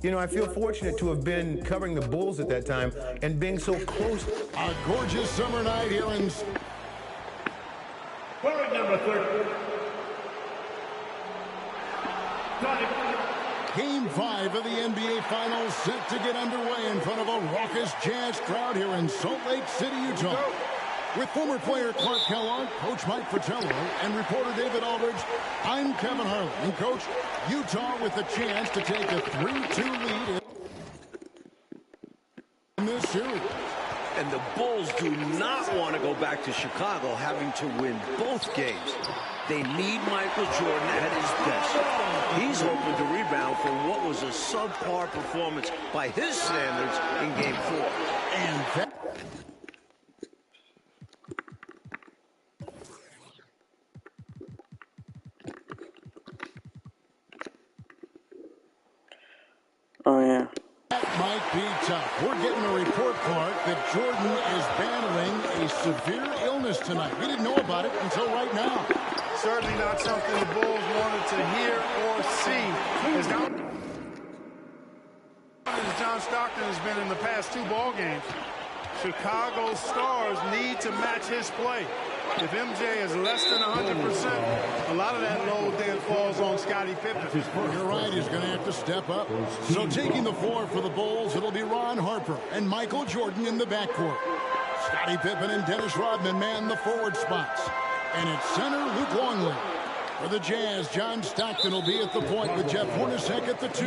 You know, I feel fortunate to have been covering the Bulls at that time and being so close. A gorgeous summer night here in... Number 30. Game 5 of the NBA Finals set to get underway in front of a raucous Jazz crowd here in Salt Lake City, Utah. With former player Clark Kellogg, Coach Mike Fratello, and reporter David Aldridge, I'm Kevin Harlan. And Coach, Utah with the chance to take a 3-2 lead in this series. And the Bulls do not want to go back to Chicago having to win both games. They need Michael Jordan at his best. He's hoping to rebound from what was a subpar performance by his standards in Game 4. And that... Oh, yeah. That might be tough. We're getting a report, Clark, that Jordan is battling a severe illness tonight. We didn't know about it until right now. Certainly not something the Bulls wanted to hear or see. As John Stockton has been in the past 2 ball games, Chicago Stars need to match his play. If MJ is less than 100%, a lot of that load then falls on Scottie Pippen. You're right, he's going to have to step up. So taking the floor for the Bulls, it'll be Ron Harper and Michael Jordan in the backcourt. Scottie Pippen and Dennis Rodman man the forward spots. And at center, Luke Longley. For the Jazz, John Stockton will be at the point with Jeff Hornacek at the 2.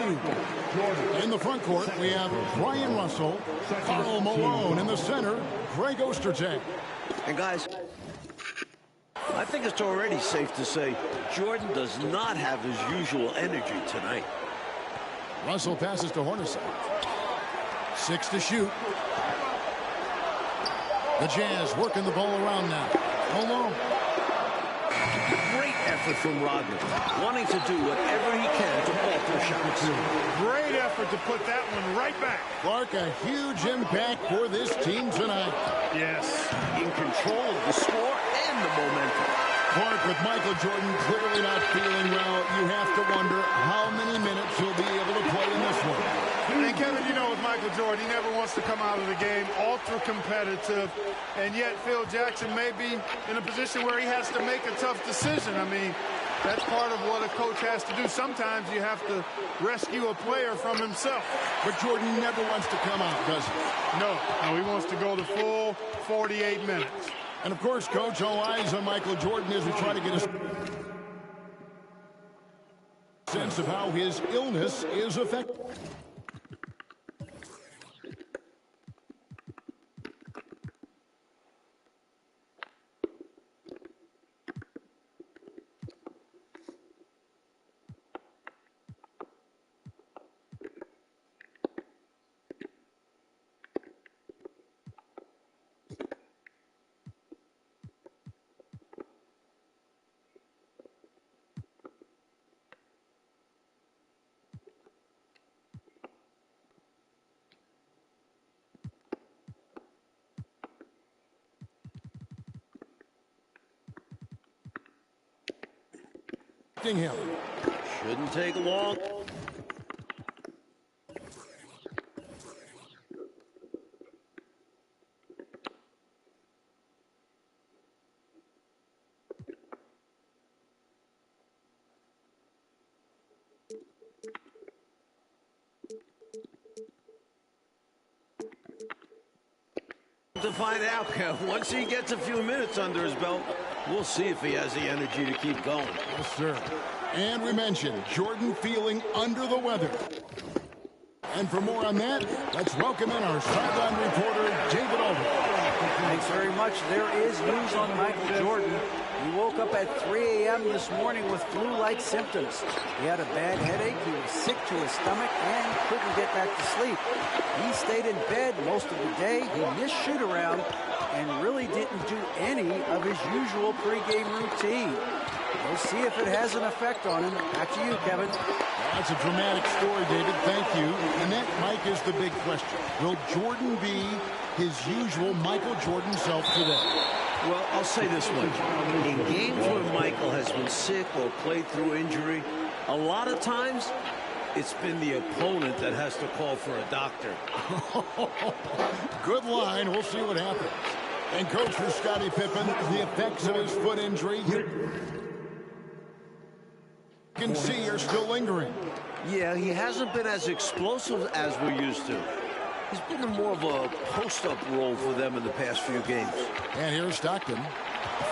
In the front court, we have Brian Russell, Karl Malone in the center, Greg Ostertag. And guys, I think it's already safe to say Jordan does not have his usual energy tonight. Russell passes to Hornacek. 6 to shoot. The Jazz working the ball around now. Malone. Great effort from Rodman, wanting to do whatever he can to alter shots. Great effort to put that one right back. Clark, a huge impact for this team tonight. Yes. In control of the score and the momentum. Clark, with Michael Jordan clearly not feeling well, you have to wonder how many minutes he'll be able to play in this one. And Kevin, you know, with Michael Jordan, he never wants to come out of the game ultra competitive, and yet Phil Jackson may be in a position where he has to make a tough decision. I mean, that's part of what a coach has to do. Sometimes you have to rescue a player from himself. But Jordan never wants to come out, does he? No, he wants to go the full 48 minutes. And of course, Coach, all eyes on Michael Jordan as we try to get a sense of how his illness is affecting. Him. Shouldn't take long. To find out, once he gets a few minutes under his belt, we'll see if he has the energy to keep going. Yes, sir. And we mentioned Jordan feeling under the weather. And for more on that, let's welcome in our sideline reporter, David Aldridge. Thanks very much. There is news on Michael Jordan. He woke up at 3 a.m. this morning with flu-like symptoms. He had a bad headache, he was sick to his stomach, and couldn't get back to sleep. He stayed in bed most of the day. He missed shoot-around and really didn't do any of his usual pregame routine. We'll see if it has an effect on him. Back to you, Kevin. That's a dramatic story, David. Thank you. And that, Mike, is the big question. Will Jordan be his usual Michael Jordan self today? Well, I'll say this much. In games where Michael has been sick or played through injury, a lot of times it's been the opponent that has to call for a doctor. Good line. We'll see what happens. And coach for Scottie Pippen, the effects of his foot injury, you can see are still lingering. Yeah, he hasn't been as explosive as we're used to. He's been in more of a post-up role for them in the past few games. And here's Stockton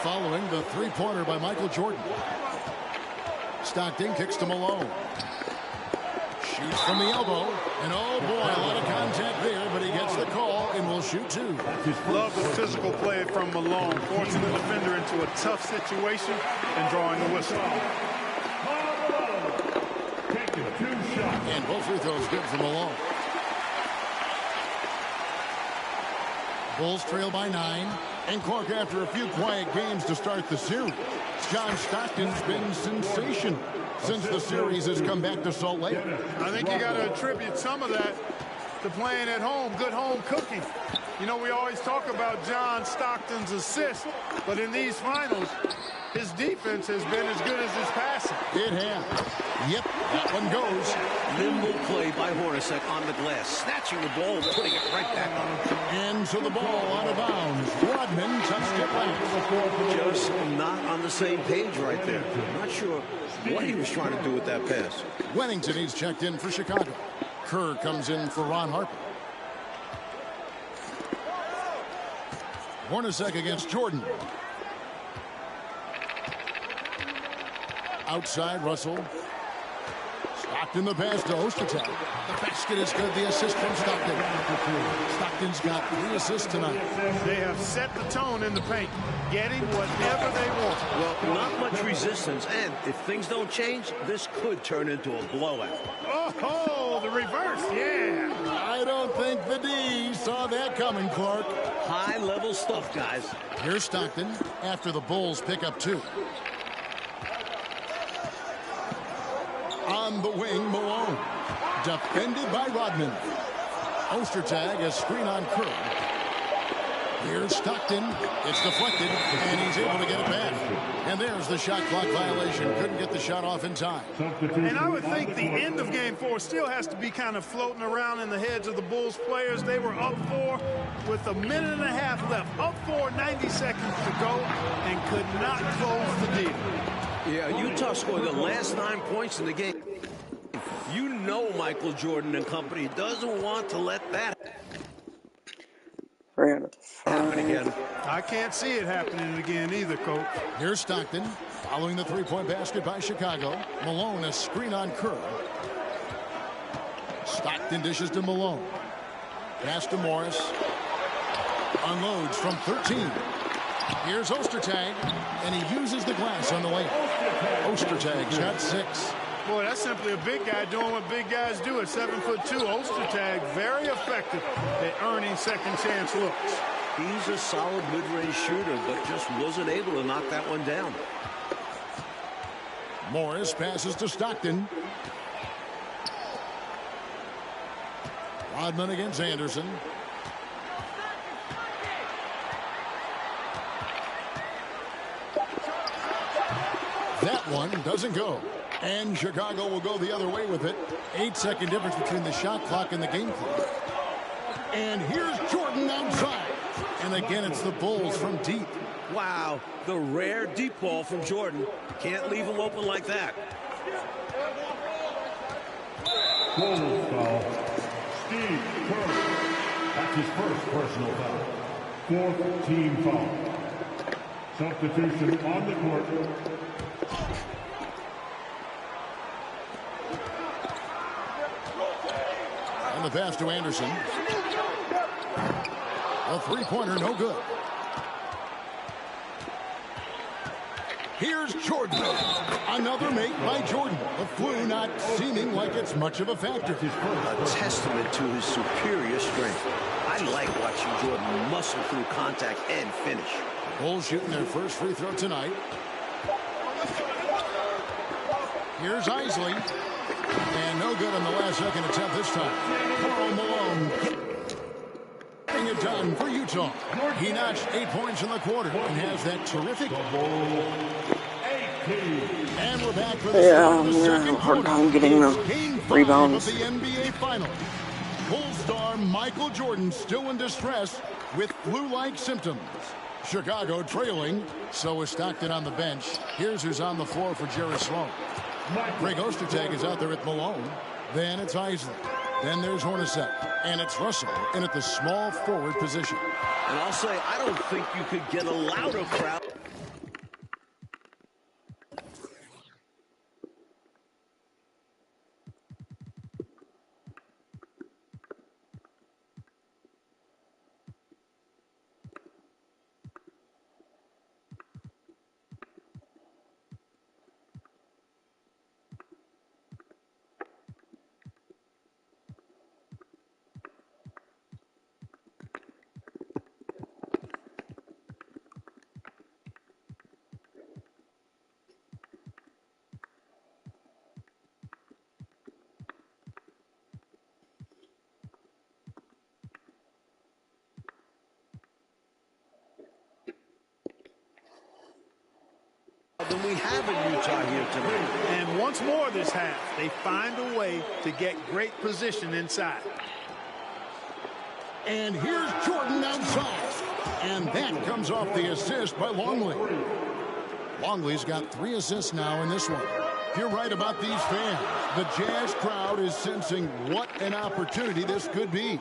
following the three-pointer by Michael Jordan. Stockton kicks to Malone. Shoots from the elbow. And oh boy, a lot of contact there, but he gets the call and will shoot two. Love the physical play from Malone, forcing the defender into a tough situation and drawing the whistle. And both free throws good for Malone. Bulls trail by 9. And Clark, after a few quiet games to start the series, John Stockton's been sensational since the series has come back to Salt Lake. I think you got to attribute some of that to playing at home, good home cooking. You know, we always talk about John Stockton's assist, but in these finals, his defense has been as good as his passing. It has. Yep, that one goes. Nimble play by Hornacek on the glass, snatching the ball and putting it right back on. And so the ball out of bounds. Rodman touched it last. Just not on the same page right there. Not sure what he was trying to do with that pass. Wennington, he's checked in for Chicago. Kerr comes in for Ron Harper. Hornacek against Jordan. Outside, Russell. Stockton the pass to Ostertag. The basket is good. The assist from Stockton. Stockton's got 3 assists tonight. They have set the tone in the paint, getting whatever they want. Well, not much resistance, and if things don't change, this could turn into a blowout. Oh, the reverse, yeah. I don't think the D saw that coming, Clark. High-level stuff, guys. Here's Stockton after the Bulls pick up 2. On the wing, Malone. Defended by Rodman. Ostertag, a screen on Kerr. Here's Stockton. It's deflected, and he's able to get it back. And there's the shot clock violation. Couldn't get the shot off in time. And I would think the end of game 4 still has to be kind of floating around in the heads of the Bulls players. They were up 4 with a minute and a half left. Up 4, 90 seconds to go, and could not close the deal. Yeah, Utah scored the last 9 points in the game. You know Michael Jordan and company doesn't want to let that happen again. I can't see it happening again either, Coach. Here's Stockton following the three-point basket by Chicago. Malone, a screen on Kerr. Stockton dishes to Malone. Pass to Morris. Unloads from 13. Here's Ostertag, and he uses the glass on the way. Ostertag's got 6. Boy, that's simply a big guy doing what big guys do at 7'2". Ostertag, very effective at earning second chance looks. He's a solid mid-range shooter, but just wasn't able to knock that one down. Morris passes to Stockton. Rodman against Anderson. That one doesn't go. And Chicago will go the other way with it. 8-second difference between the shot clock and the game clock. And here's Jordan outside. And again, it's the Bulls from deep. Wow, the rare deep ball from Jordan. Can't leave him open like that. Bulls foul. Steve Kerr. That's his first personal foul. 4th team foul. Substitution on the court. And the pass to Anderson. A three-pointer, no good. Here's Jordan. Another make by Jordan. The flu not seeming like it's much of a factor. A testament to his superior strength. I like watching Jordan muscle through contact and finish. Bulls shooting their first free throw tonight. Here's Isley. And no good on the last second attempt this time. Karl Malone getting it done for Utah. He notched 8 points in the quarter and has that terrific And we're back for the Yeah, start of the I'm gonna have second a hard quarter. time getting the It's Game 5 rebounds. of the NBA Finals. Bulls star Michael Jordan still in distress with flu-like symptoms. Chicago trailing, so is Stockton on the bench. Here's who's on the floor for Jerry Sloan. Greg Ostertag is out there at Malone. Then it's Isley. Then there's Hornacek. And it's Russell in at the small forward position. And I'll say, I don't think you could get a louder crowd. Than we have in Utah here tonight. And once more this half, they find a way to get great position inside. And here's Jordan outside. And that comes off the assist by Longley. Longley's got 3 assists now in this one. You're right about these fans. The Jazz crowd is sensing what an opportunity this could be.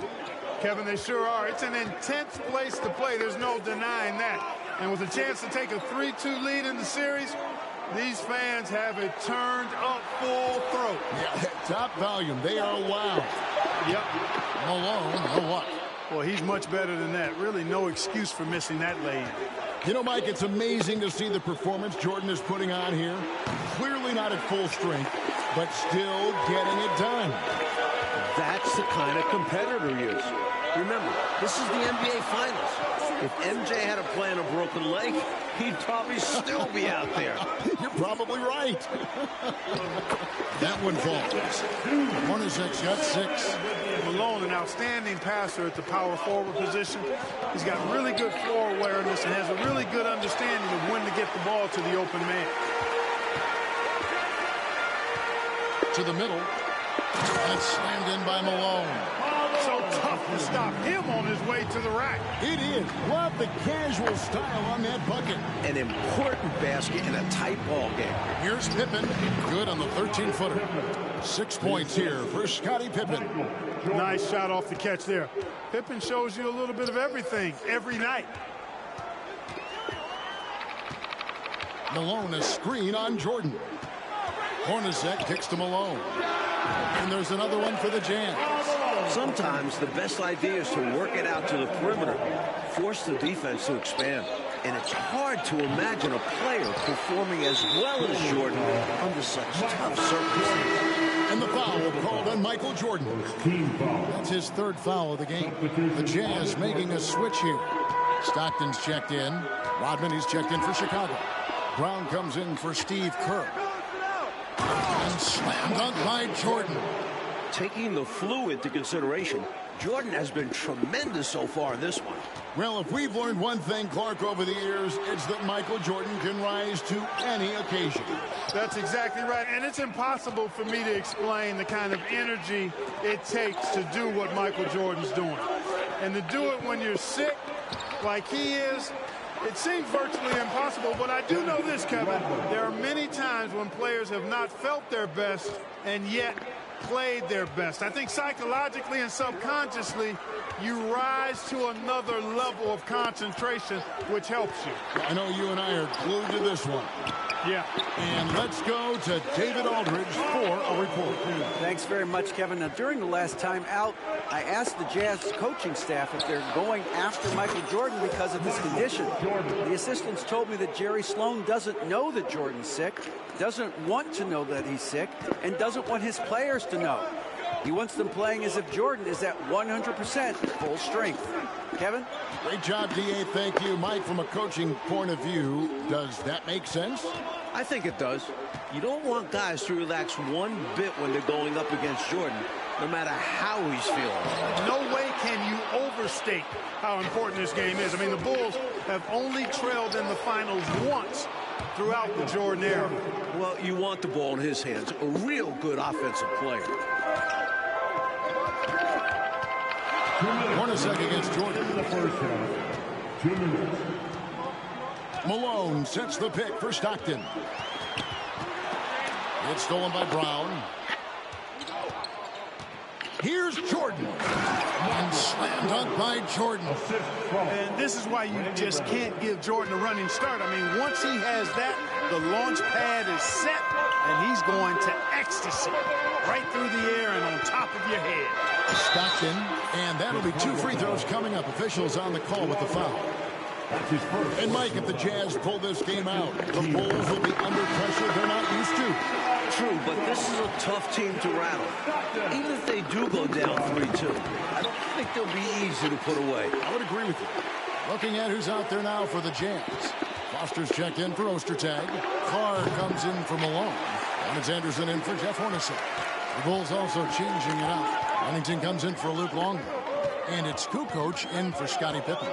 Kevin, they sure are. It's an intense place to play. There's no denying that. And with a chance to take a 3-2 lead in the series, these fans have it turned up full throat. Yeah, top volume. They are loud. Yep. Malone, what? Well, he's much better than that. Really no excuse for missing that lay-in. You know, Mike, it's amazing to see the performance Jordan is putting on here. Clearly not at full strength, but still getting it done. That's the kind of competitor he is. Remember, this is the NBA Finals. If MJ had to play on a broken leg, he'd probably still be out there. You're probably right. That one falls. Hornacek's got 6. Malone, an outstanding passer at the power forward position. He's got really good floor awareness and has a really good understanding of when to get the ball to the open man. To the middle. And it's slammed in by Malone. So tough to stop him on his way to the rack. It is. Love the casual style on that bucket. An important basket in a tight ball game. Here's Pippen. Good on the 13-footer. 6 points here for Scottie Pippen. Nice shot off the catch there. Pippen shows you a little bit of everything every night. Malone, a screen on Jordan. Hornacek kicks to Malone. And there's another one for the Jazz. Sometimes the best idea is to work it out to the perimeter, force the defense to expand. And it's hard to imagine a player performing as well as Jordan under such tough circumstances. And the foul called on Michael Jordan. That's his 3rd foul of the game. The Jazz making a switch here. Stockton's checked in. Rodman, he's checked in for Chicago. Brown comes in for Steve Kerr. And slammed on by Jordan. Taking the flu into consideration, Jordan has been tremendous so far in this one. Well, if we've learned one thing, Clark, over the years, it's that Michael Jordan can rise to any occasion. That's exactly right. And it's impossible for me to explain the kind of energy it takes to do what Michael Jordan's doing. And to do it when you're sick, like he is, it seems virtually impossible. But I do know this, Kevin. There are many times when players have not felt their best and yet played their best. I think psychologically and subconsciously, you rise to another level of concentration, which helps you. I know you and I are glued to this one. Yeah. And let's go to David Aldridge for a report. Thanks very much, Kevin. Now, during the last time out, I asked the Jazz coaching staff if they're going after Michael Jordan because of his condition. The assistants told me that Jerry Sloan doesn't know that Jordan's sick, doesn't want to know that he's sick, and doesn't want his players to know. He wants them playing as if Jordan is at 100% full strength. Kevin? Great job, D.A. Thank you. Mike, from a coaching point of view, does that make sense? I think it does. You don't want guys to relax one bit when they're going up against Jordan, no matter how he's feeling. No way can you overstate how important this game is. I mean, the Bulls have only trailed in the finals once throughout the Jordan era. Well, you want the ball in his hands. A real good offensive player. Hornacek against Jordan. In the first half, 2 minutes. Malone sets the pick for Stockton. It's stolen by Brown. Here's Jordan. And slam dunk by Jordan. And this is why you just can't give Jordan a running start. I mean, once he has that, the launch pad is set, and he's going to ecstasy right through the air and on top of your head. Stockton, and that'll be 2 free throws coming up. Officials on the call with the foul. And Mike, if the Jazz pull this game out, the Bulls will be under pressure they're not used to. True, but this is a tough team to rattle. Even if they do go down 3-2, I don't think they'll be easy to put away. I would agree with you. Looking at who's out there now for the Jazz. Foster's checked in for Ostertag. Carr comes in for Malone. And it's Anderson in for Jeff Hornacek. The Bulls also changing it up. Huntington comes in for Luke Longley. And it's Kukoc in for Scottie Pippen.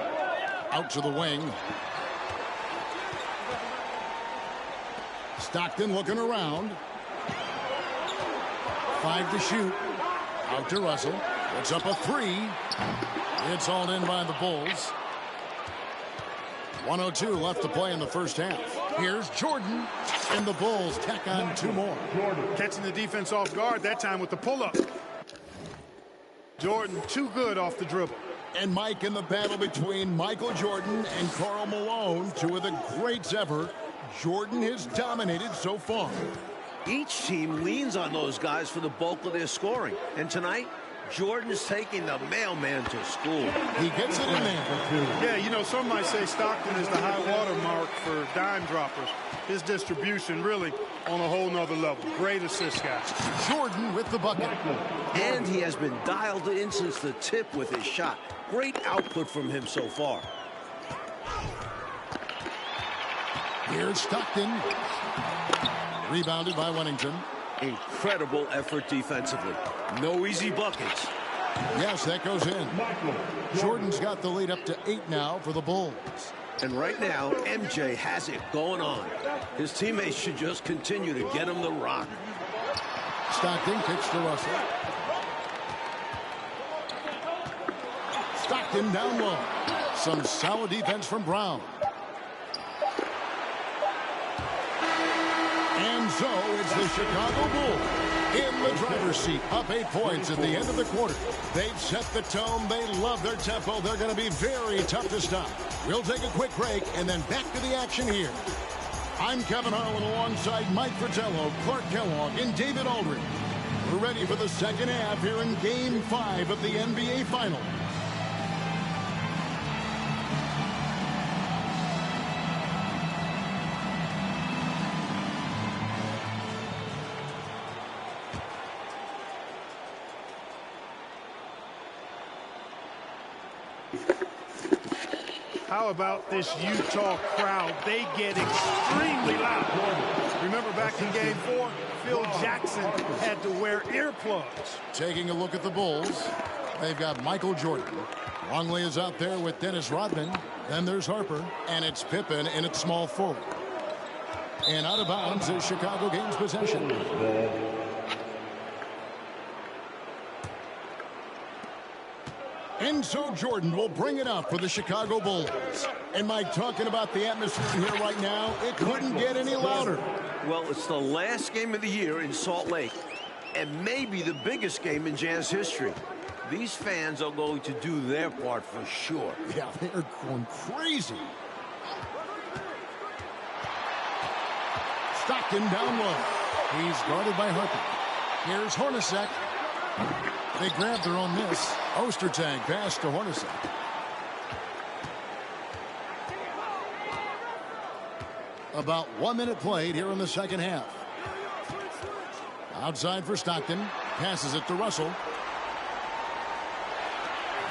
Out to the wing. Stockton looking around. 5 to shoot. Out to Russell. It's up a 3. It's hauled in by the Bulls. 1:02 left to play in the first half. Here's Jordan. And the Bulls tack on 2 more. Catching the defense off guard, that time with the pull-up. Jordan too good off the dribble. And Mike, in the battle between Michael Jordan and Karl Malone, 2 of the greats ever, Jordan has dominated so far. Each team leans on those guys for the bulk of their scoring. And tonight, Jordan's taking the mailman to school. He gets it in there. Yeah, you know, some might say Stockton is the high water mark for dime droppers. His distribution really on a whole nother level. Great assist guy. Jordan with the bucket. And he has been dialed in since the tip with his shot. Great output from him so far. Here's Stockton. Rebounded by Wennington. Incredible effort defensively. No easy buckets. Yes, that goes in. Jordan's got the lead up to 8 now for the Bulls. And right now, MJ has it going on. His teammates should just continue to get him the rock. Stockton kicks to Russell. Stockton down low. Some solid defense from Brown. And so it's the Chicago Bulls in the driver's seat, up 8 points at the end of the quarter. They've set the tone. They love their tempo. They're going to be very tough to stop. We'll take a quick break and then back to the action here. I'm Kevin Harlan alongside Mike Fratello, Clark Kellogg, and David Aldridge. We're ready for the second half here in Game 5 of the NBA Finals. How about this Utah crowd? They get extremely loud. Remember back in Game 4, Phil Jackson had to wear earplugs. Taking a look at the Bulls, they've got Michael Jordan. Longley is out there with Dennis Rodman. Then there's Harper, and it's Pippen in its small forward. And out of bounds is Chicago gains possession. And so Jordan will bring it up for the Chicago Bulls. And Mike, talking about the atmosphere here right now, it couldn't get any louder. Well, it's the last game of the year in Salt Lake, and maybe the biggest game in Jazz history. These fans are going to do their part for sure. Yeah, they're going crazy. Stockton down low. He's guarded by Harper. Here's Hornacek. They grab their own miss. Ostertag pass to Hornacek. About 1 minute played here in the second half. Outside for Stockton. Passes it to Russell.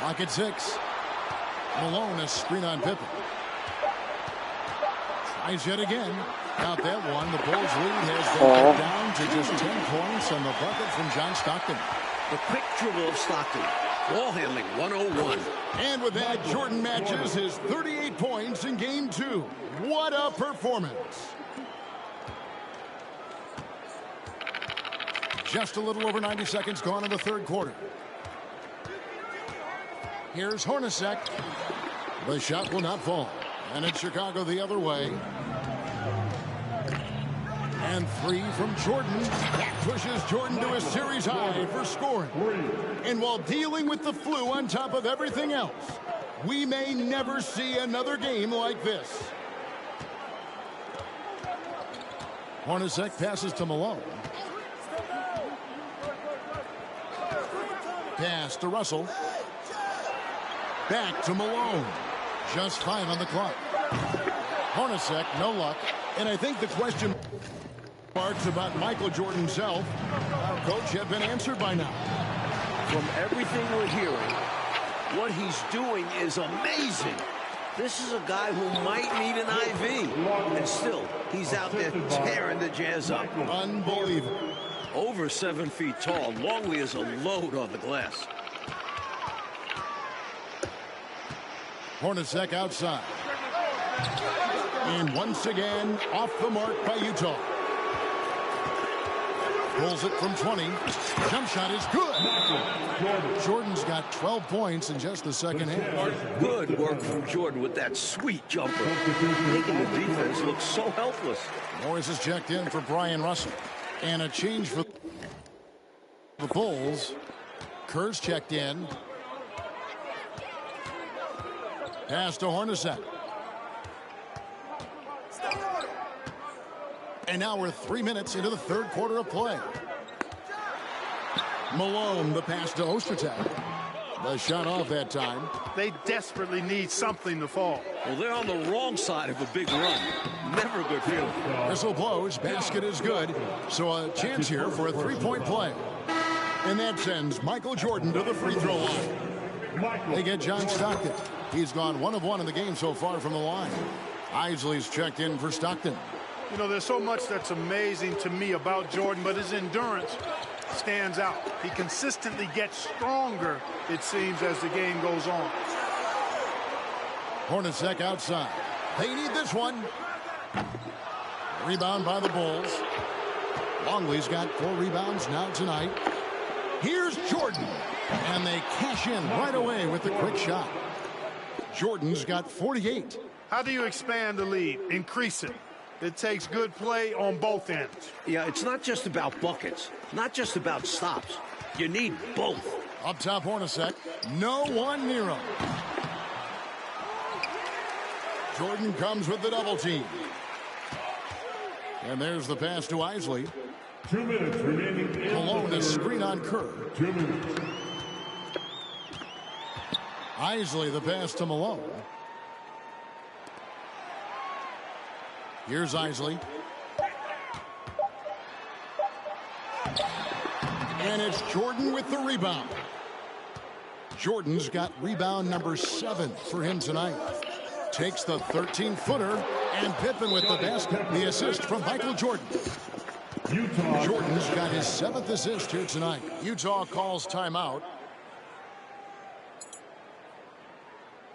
Lock at 6. Malone, a screen on Pippen. Tries yet again. Not that one. The Bulls lead has been cut down to just 10 points on the bucket from John Stockton. The quick dribble of Stockton. Ball handling 101. And with that, Jordan matches his 38 points in Game 2. What a performance. Just a little over 90 seconds gone in the third quarter. Here's Hornacek. The shot will not fall. And it's Chicago the other way. And 3 from Jordan. That pushes Jordan to a series high for scoring. And while dealing with the flu on top of everything else, we may never see another game like this. Hornacek passes to Malone. Pass to Russell. Back to Malone. Just 5 on the clock. Hornacek, no luck. And I think the question marks about Michael Jordan himself, our coach, have been answered by now. From everything we're hearing, what he's doing is amazing. This is a guy who might need an IV. And still, he's out there tearing the Jazz up. Unbelievable. Over 7 feet tall, Longley is a load on the glass. Hornacek outside. And once again, off the mark by Utah. Pulls it from 20. Jump shot is good. Jordan's got 12 points in just the second half. Good work from Jordan with that sweet jumper, making the defense look so helpless. Morris is checked in for Brian Russell. And a change for the Bulls. Kerr's checked in. Pass to Hornacek. And now we're 3 minutes into the third quarter of play. Malone, the pass to Ostertag. The shot off that time. They desperately need something to fall. Well, they're on the wrong side of a big run. Never a good feeling. Whistle blows. Basket is good. So a chance here for a three-point play. And that sends Michael Jordan to the free throw line. They get John Stockton. He's gone 1 of 1 in the game so far from the line. Isley's checked in for Stockton. You know, there's so much that's amazing to me about Jordan, but his endurance stands out. He consistently gets stronger, it seems, as the game goes on. Hornacek outside. They need this one. Rebound by the Bulls. Longley's got 4 rebounds now tonight. Here's Jordan. And they cash in right away with the quick shot. Jordan's got 48. How do you expand the lead? Increase it. It takes good play on both ends. Yeah, it's not just about buckets, not just about stops. You need both. Up top, Hornacek. No one near him. Jordan comes with the double team. And there's the pass to Isley. 2 minutes remaining. Malone, a screen on Kerr. 2 minutes. Isley, the pass to Malone. Here's Isley. And it's Jordan with the rebound. Jordan's got rebound number 7 for him tonight. Takes the 13-footer, and Pippen with the basket. The assist from Michael Jordan. Utah. Jordan's got his 7th assist here tonight. Utah calls timeout.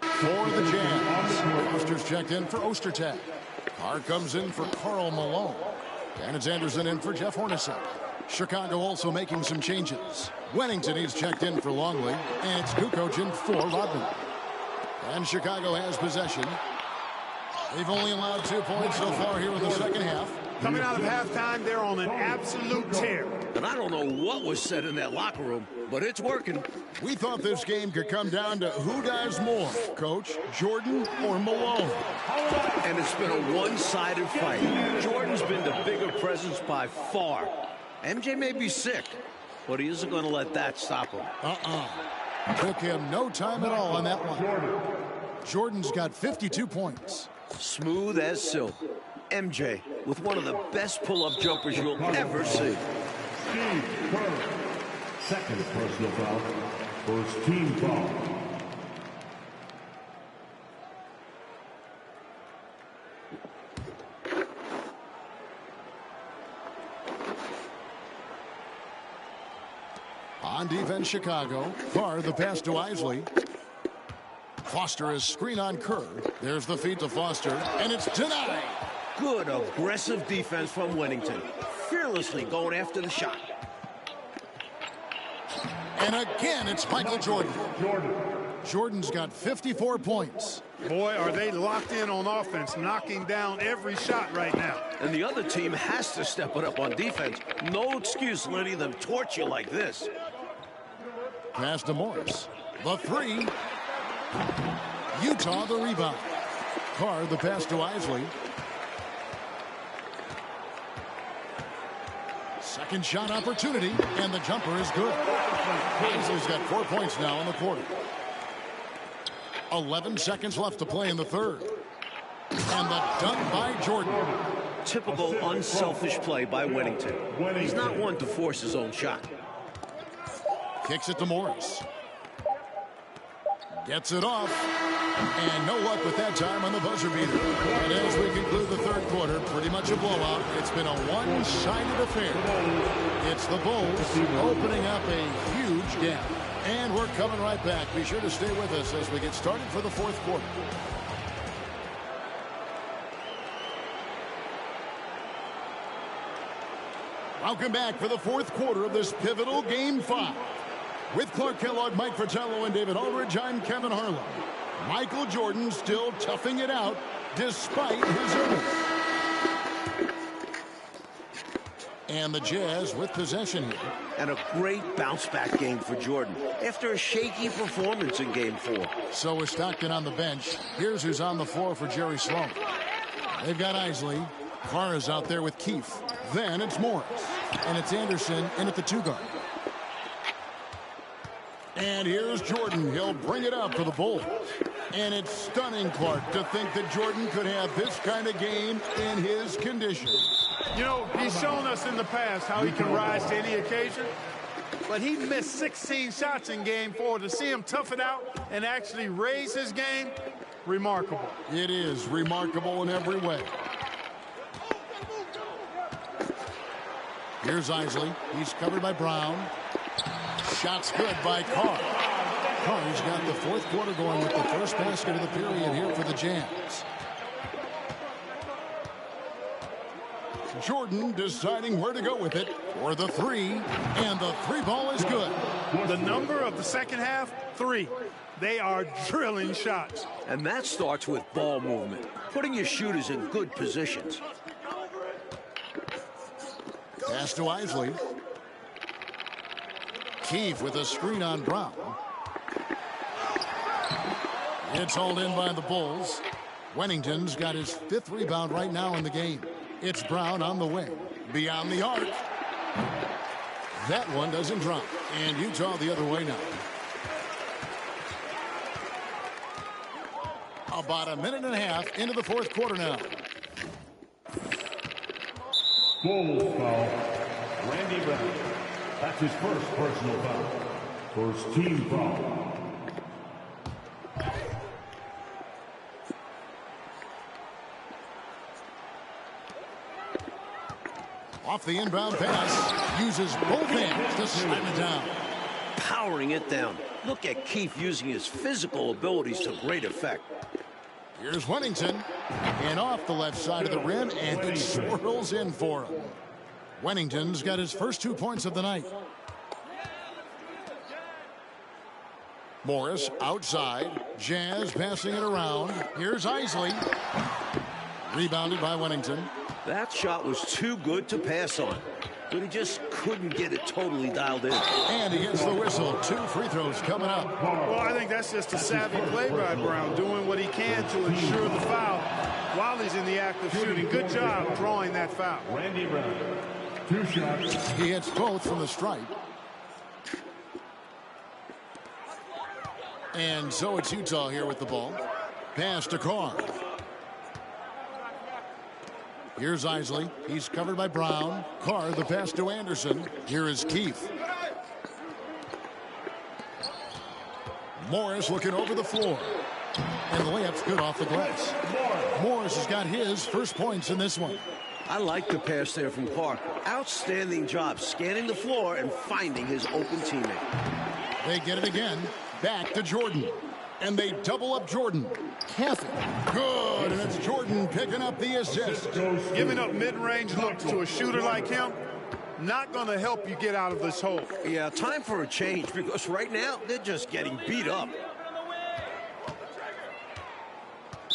For the Jazz. Foster's checked in for Ostertag. Carr comes in for Karl Malone. And it's Anderson in for Jeff Hornacek. Chicago also making some changes. Wennington is checked in for Longley. And it's Kukoc in for Rodman. And Chicago has possession. They've only allowed 2 points so far here in the second half. Coming out of halftime, they're on an absolute tear. And I don't know what was said in that locker room, but it's working. We thought this game could come down to who does more, Coach, Jordan or Malone. And it's been a one-sided fight. Jordan's been the bigger presence by far. MJ may be sick, but he isn't going to let that stop him. Took him no time at all on that one. Jordan's got 52 points. Smooth as silk. MJ with one of the best pull-up jumpers you'll ever see. Steve Kerr. Second personal foul. First team foul. On defense, Chicago. Carr, the pass to Isley. Foster is screen on Kerr. There's the feed to Foster, and it's denied. Good aggressive defense from Wennington. Fearlessly going after the shot. And again, it's Michael Jordan. Jordan's got 54 points. Boy, are they locked in on offense, knocking down every shot right now. And the other team has to step it up on defense. No excuse letting them torch you like this. Pass to Morris. The three. Utah the rebound. Carr the pass to Isley. Second shot opportunity, and the jumper is good. Isley's got 4 points now in the quarter. 11 seconds left to play in the third. And the dunk by Jordan. Typical unselfish play by Wennington. He's not one to force his own shot. Kicks it to Morris. Gets it off. And no luck with that time on the buzzer beater. And as we conclude the third quarter, pretty much a blowout. It's been a one-sided affair. It's the Bulls opening up a huge gap. And we're coming right back. Be sure to stay with us as we get started for the fourth quarter. Welcome back for the fourth quarter of this pivotal Game 5. With Clark Kellogg, Mike Fratello, and David Aldridge, I'm Kevin Harlan. Michael Jordan still toughing it out despite his illness. And the Jazz with possession here. And a great bounce-back game for Jordan after a shaky performance in Game 4. So is Stockton on the bench. Here's who's on the floor for Jerry Sloan. They've got Isley. Carr is out there with Keefe. Then it's Morris. And it's Anderson in at the 2-guard. And here's Jordan. He'll bring it up for the Bulls. And it's stunning, Clark, to think that Jordan could have this kind of game in his condition. You know, he's shown us in the past how he can rise to any occasion. But he missed 16 shots in Game 4. To see him tough it out and actually raise his game, remarkable. It is remarkable in every way. Here's Isley. He's covered by Brown. Shots good by Carr. Carr's got the fourth quarter going with the first basket of the period here for the Jazz. Jordan deciding where to go with it for the three, and the three ball is good. The number of the second half, 3. They are drilling shots. And that starts with ball movement, putting your shooters in good positions. Pass to Isley. Keefe with a screen on Brown. It's hauled in by the Bulls. Wennington's got his 5th rebound right now in the game. It's Brown on the way. Beyond the arc. That one doesn't drop. And Utah the other way now. About a minute and a half into the fourth quarter now. Bulls foul. Randy Brown. That's his first personal foul. First team foul. Off the inbound pass. Uses both hands to slam it down. Powering it down. Look at Keefe using his physical abilities to great effect. Here's Wennington. And off the left side of the rim, and it swirls in for him. Wennington's got his first 2 points of the night. Morris outside. Jazz passing it around. Here's Isley. Rebounded by Wennington. That shot was too good to pass on, but he just couldn't get it totally dialed in. And he gets the whistle. 2 free throws coming up. Well, I think that's just a savvy play by Brown, doing what he can to ensure the foul while he's in the act of shooting. Good job drawing that foul. Randy Brown. 2 shots. He hits both from the stripe. And so it's Utah here with the ball. Pass to Carr. Here's Isley. He's covered by Brown. Carr, the pass to Anderson. Here is Keefe. Morris looking over the floor. And the layup's good off the glass. Morris has got his first points in this one. I like the pass there from Parker. Outstanding job scanning the floor and finding his open teammate. They get it again. Back to Jordan. And they double up Jordan. Cathey. Good. And it's Jordan picking up the assist. Giving up mid-range looks to a shooter like him, not going to help you get out of this hole. Yeah, time for a change because right now they're just getting beat up.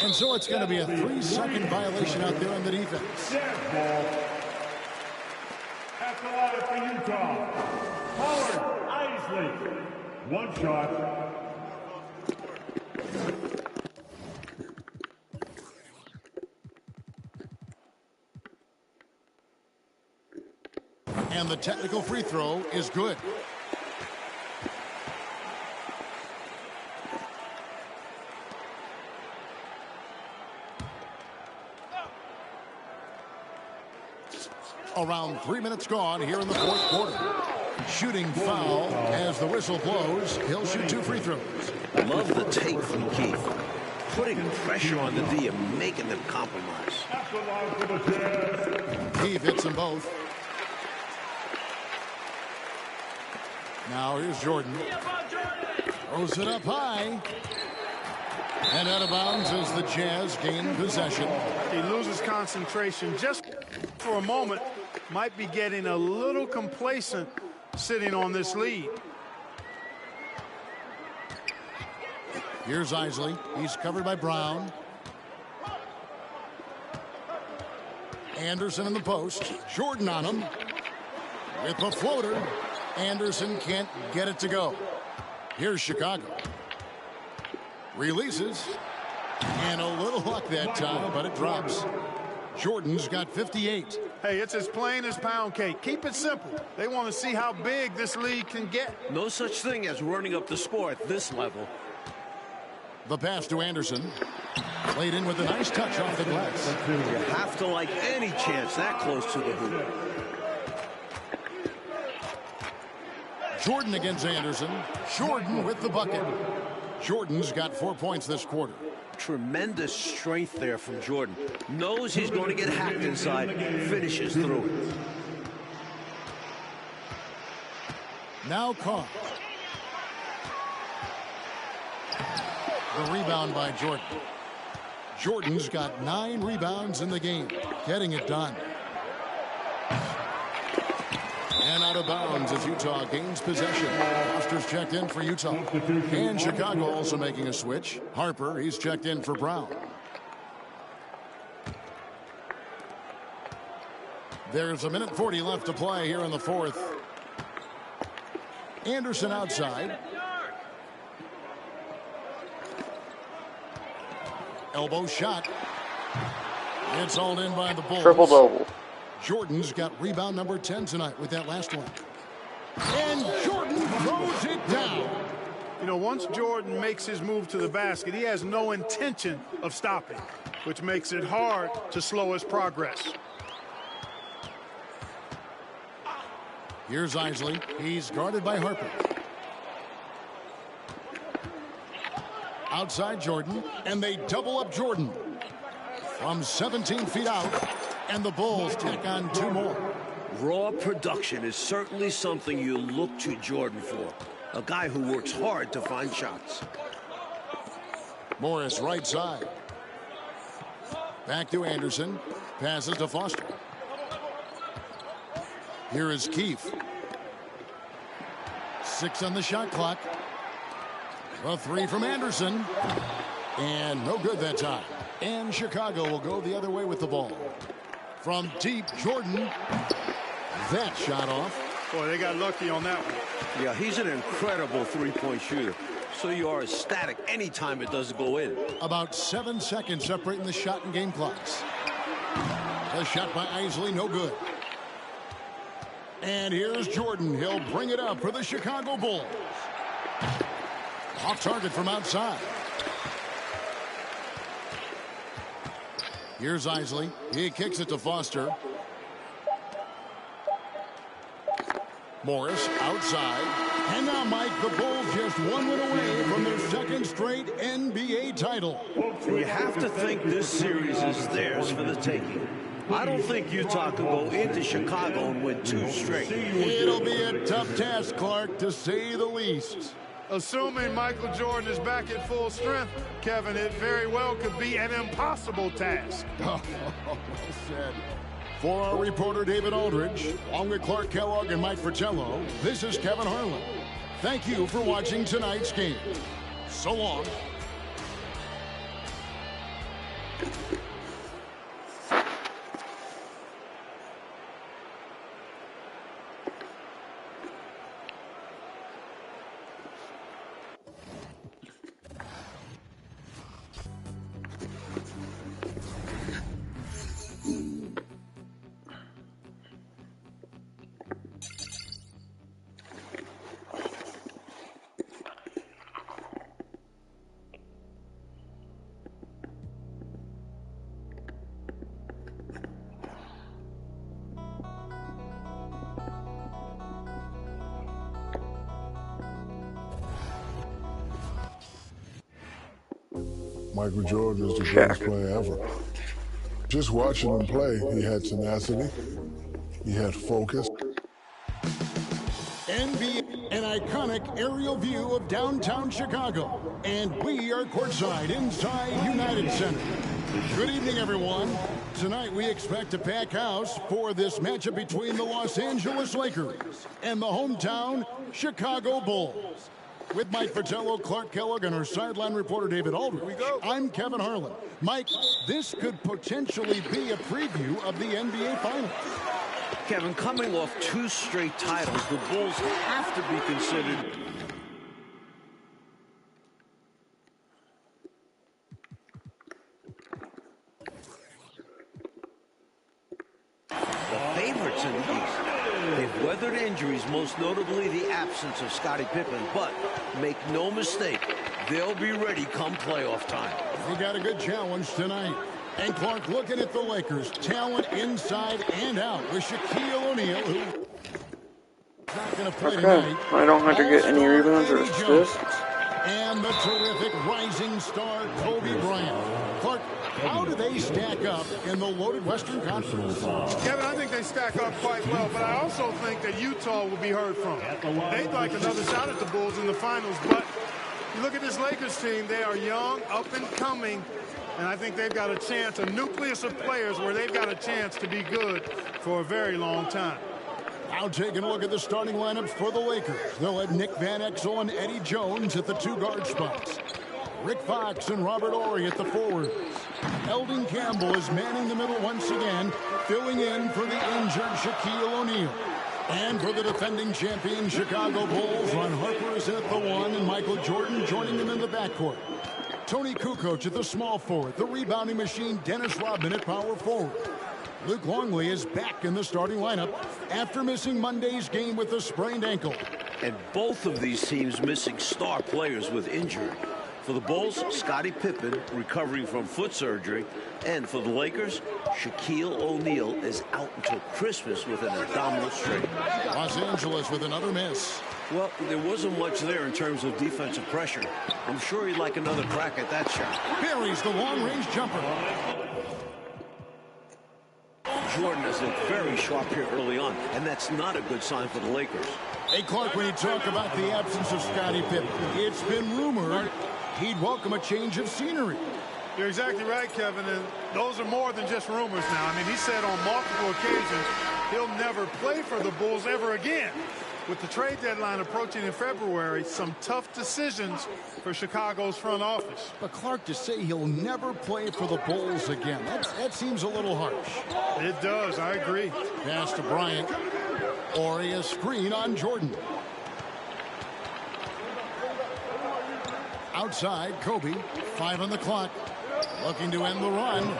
And so it's going to be a 3-second violation out there on the defense. Ball. At the line for Utah, Howard Isley. One shot. And the technical free throw is good. Around 3 minutes gone here in the fourth quarter. Shooting foul as the whistle blows. He'll shoot 2 free throws. Love the take from Keith. Putting pressure on the D and making them compromise. At the line for the Jazz. Keith hits them both. Now here's Jordan. Throws it up high. And out of bounds as the Jazz gain possession. He loses concentration just for a moment. Might be getting a little complacent sitting on this lead. Here's Isley. He's covered by Brown. Anderson in the post. Jordan on him. With the floater. Anderson can't get it to go. Here's Chicago. Releases. And a little luck that time, but it drops. Jordan's got 58. Hey, it's as plain as pound cake. Keep it simple. They want to see how big this lead can get. No such thing as running up the score at this level. The pass to Anderson. Played in with a nice touch off the glass. You have to like any chance that close to the hoop. Jordan against Anderson. Jordan with the bucket. Jordan's got 4 points this quarter. Tremendous strength there from Jordan. Knows he's going to get hacked inside. Finishes through it. Now Carr. The rebound by Jordan. Jordan's got 9 rebounds in the game. Getting it done. And out of bounds as Utah gains possession. Foster's checked in for Utah. And Chicago also making a switch. Harper, he's checked in for Brown. There's 1:40 left to play here in the fourth. Anderson outside. Elbow shot. It's hauled in by the Bulls. Triple-double. Jordan's got rebound number 10 tonight with that last one. And Jordan throws it down. You know, once Jordan makes his move to the basket, he has no intention of stopping, which makes it hard to slow his progress. Here's Isley. He's guarded by Harper. Outside Jordan, and they double up Jordan. From 17 feet out, and the Bulls tack on 2 more. Raw production is certainly something you look to Jordan for. A guy who works hard to find shots. Morris right side. Back to Anderson. Passes to Foster. Here is Keith. 6 on the shot clock. A 3 from Anderson. And no good that time. And Chicago will go the other way with the ball. From deep, Jordan. That shot off. Boy, they got lucky on that one. Yeah, he's an incredible three-point shooter. So you are ecstatic anytime it doesn't go in. About 7 seconds separating the shot and game clocks. The shot by Isley, no good. And here's Jordan. He'll bring it up for the Chicago Bulls. Off target from outside. Here's Isley. He kicks it to Foster. Morris outside. And now, Mike, the Bulls just 1 win away from their second straight NBA title. You have to think this series is theirs for the taking. I don't think Utah can go into Chicago and win 2 straight. It'll be a tough task, Clark, to say the least. Assuming Michael Jordan is back at full strength, Kevin, it very well could be an impossible task. Well said. For our reporter David Aldridge, along with Clark Kellogg and Mike Fratello, this is Kevin Harlan. Thank you for watching tonight's game. So long. Michael Jordan is the greatest player ever. Just watching him play, he had tenacity, he had focus. NBA, an iconic aerial view of downtown Chicago. And we are courtside inside United Center. Good evening, everyone. Tonight we expect a packed house for this matchup between the Los Angeles Lakers and the hometown Chicago Bulls. With Mike Fratello, Clark Kellogg, and our sideline reporter David Aldridge, I'm Kevin Harlan. Mike, this could potentially be a preview of the NBA Finals. Kevin, coming off 2 straight titles, the Bulls have to be considered the favorites in the East. They've weathered injuries, most notably the absence of Scottie Pippen, but make no mistake, they'll be ready come playoff time. We got a good challenge tonight. And Clark, looking at the Lakers, talent inside and out with Shaquille O'Neal, who not going to play tonight. I don't have to get any rebounds or assists. And the terrific rising star, Kobe Bryant. Clark, how do they stack up in the loaded Western Conference? Kevin, I think they stack up quite well, but I also think that Utah will be heard from. They'd like another shot at the Bulls in the finals, but you look at this Lakers team, they are young, up and coming, and I think they've got a chance, a nucleus of players where they've got a chance to be good for a very long time. Now taking a look at the starting lineups for the Lakers. They'll have Nick Van Exel and Eddie Jones at the 2 guard spots. Rick Fox and Robert Horry at the forwards. Eldon Campbell is manning the middle once again, filling in for the injured Shaquille O'Neal. And for the defending champion Chicago Bulls, Ron Harper is in at the 1 and Michael Jordan joining them in the backcourt. Tony Kukoc at the small forward. The rebounding machine Dennis Rodman at power forward. Luke Longley is back in the starting lineup after missing Monday's game with a sprained ankle. And both of these teams missing star players with injury. For the Bulls, Scottie Pippen recovering from foot surgery. And for the Lakers, Shaquille O'Neal is out until Christmas with an abdominal strain. Los Angeles with another miss. Well, there wasn't much there in terms of defensive pressure. I'm sure he'd like another crack at that shot. Buries the long-range jumper. Jordan has looked very sharp here early on, and that's not a good sign for the Lakers. Hey, Clark, when you talk about the absence of Scottie Pippen, it's been rumored he'd welcome a change of scenery. You're exactly right, Kevin, and those are more than just rumors now. I mean, he said on multiple occasions he'll never play for the Bulls ever again. With the trade deadline approaching in February, some tough decisions for Chicago's front office. But Clark, to say he'll never play for the Bulls again, that seems a little harsh. It does, I agree. Pass to Bryant. Or a screen on Jordan. Outside, Kobe, 5 on the clock. Looking to end the run.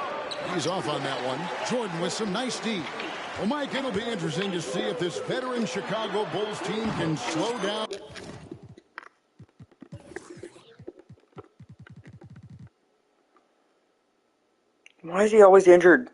He's off on that one. Jordan with some nice D. Well, Mike, it'll be interesting to see if this veteran Chicago Bulls team can slow down. Why is he always injured?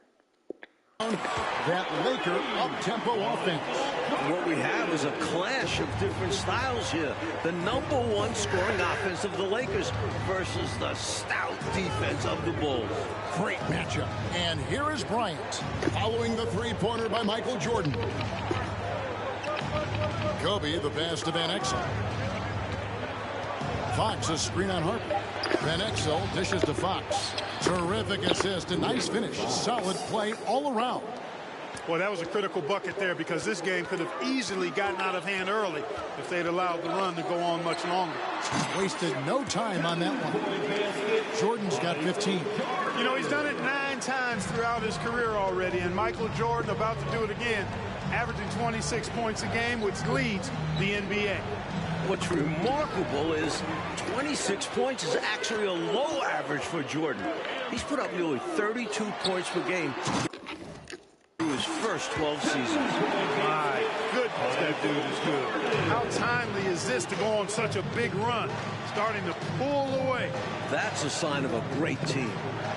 That Laker up-tempo offense. What we have is a clash of different styles here. The #1 scoring offense of the Lakers versus the stout defense of the Bulls. Great matchup. And here is Bryant following the three-pointer by Michael Jordan. Kobe, the pass to Van Exel. Fox, a screen on Harper. Van Exel dishes to Fox. Terrific assist, a nice finish. Solid play all around. Well, that was a critical bucket there because this game could have easily gotten out of hand early if they'd allowed the run to go on much longer. Wasted no time on that one. Jordan's got 15. You know, he's done it 9 times throughout his career already, and Michael Jordan about to do it again, averaging 26 points a game, which leads the NBA. What's remarkable is 26 points is actually a low average for Jordan. He's put up nearly 32 points per game through his first 12 seasons. My goodness, that dude is good. How timely is this to go on such a big run, starting to pull away? That's a sign of a great team.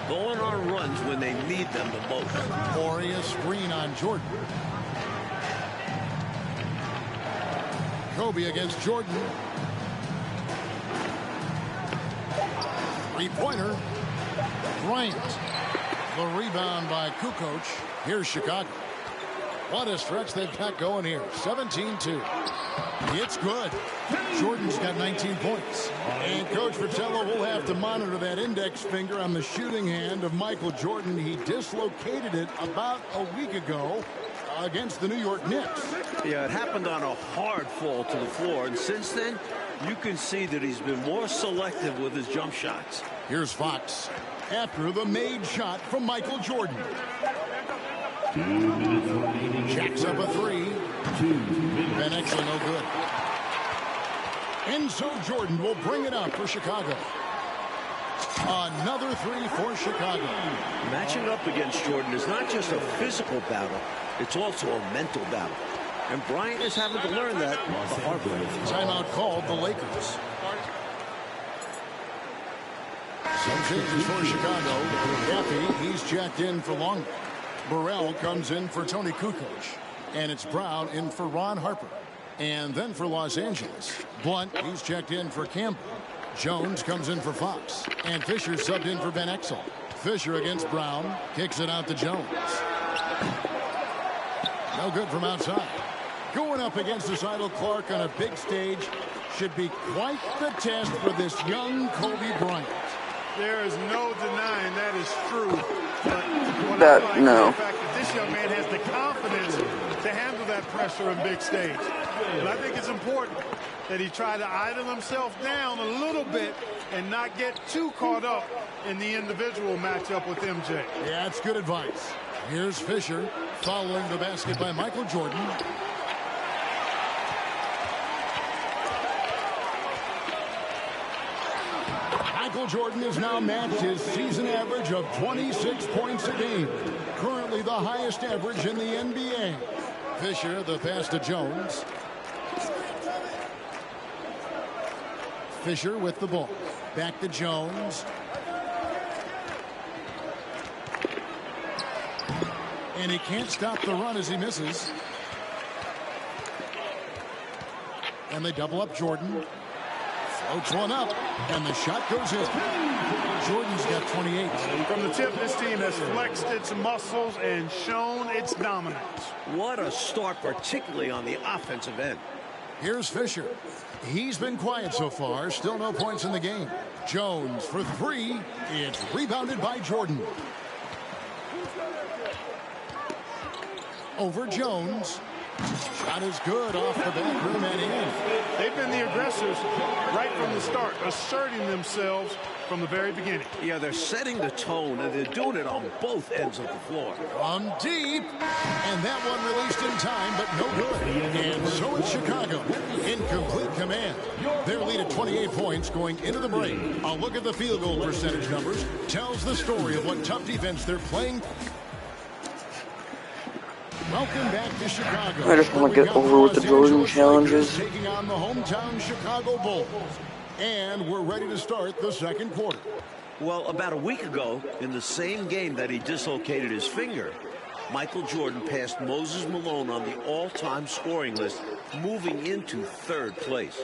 Going on runs when they need them the most. Glorious screen on Jordan. Kobe against Jordan. Three-pointer. Bryant. The rebound by Kukoc. Here's Chicago. What a stretch they've got going here. 17-2. It's good. Jordan's got 19 points. And Coach Fratello will have to monitor that index finger on the shooting hand of Michael Jordan. He dislocated it about a week ago against the New York Knicks. Yeah, it happened on a hard fall to the floor, and since then, you can see that he's been more selective with his jump shots. Here's Fox after the made shot from Michael Jordan. 2 minutes remaining. Jacks up a three. 2 minutes. Van Exel no good. And so Jordan will bring it up for Chicago. Another three for Chicago. Matching up against Jordan is not just a physical battle, it's also a mental battle. And Bryant is having to learn that the hard way. Timeout called the Lakers. Some changes for Chicago. Gaffey, he's checked in for Longley. Burrell comes in for Tony Kukoc. And it's Brown in for Ron Harper. And then for Los Angeles, Blunt, he's checked in for Campbell. Jones comes in for Fox. And Fisher subbed in for Van Exel. Fisher against Brown. Kicks it out to Jones. No good from outside. Going up against Zytel Clark on a big stage should be quite the test for this young Kobe Bryant. There is no denying that is true. But what I like is the fact that this young man has the confidence to handle that pressure on big stage. But I think it's important that he try to idle himself down a little bit and not get too caught up in the individual matchup with MJ. Yeah, that's good advice. Here's Fisher following the basket by Michael Jordan. Michael Jordan has now matched his season average of 26 points a game. Currently the highest average in the NBA. Fisher, the pass to Jones. Fisher with the ball. Back to Jones. And he can't stop the run as he misses. And they double up Jordan. Floats one up, and the shot goes in. Jordan's got 28. From the tip, this team has flexed its muscles and shown its dominance. What a start, particularly on the offensive end. Here's Fisher. He's been quiet so far. Still no points in the game. Jones for three. It's rebounded by Jordan. Over Jones. Shot is good off the back rim and in. They've been the aggressors right from the start, asserting themselves from the very beginning. Yeah, they're setting the tone, and they're doing it on both ends of the floor. From deep, and that one released in time, but no good. And so it's Chicago in complete command. Their lead at 28 points going into the break. A look at the field goal percentage numbers tells the story of what tough defense they're playing. Welcome back to Chicago. I just want to get over with the Jordan challenges. Taking on the hometown Chicago Bulls. And we're ready to start the second quarter. Well, about a week ago, in the same game that he dislocated his finger, Michael Jordan passed Moses Malone on the all-time scoring list, moving into third place.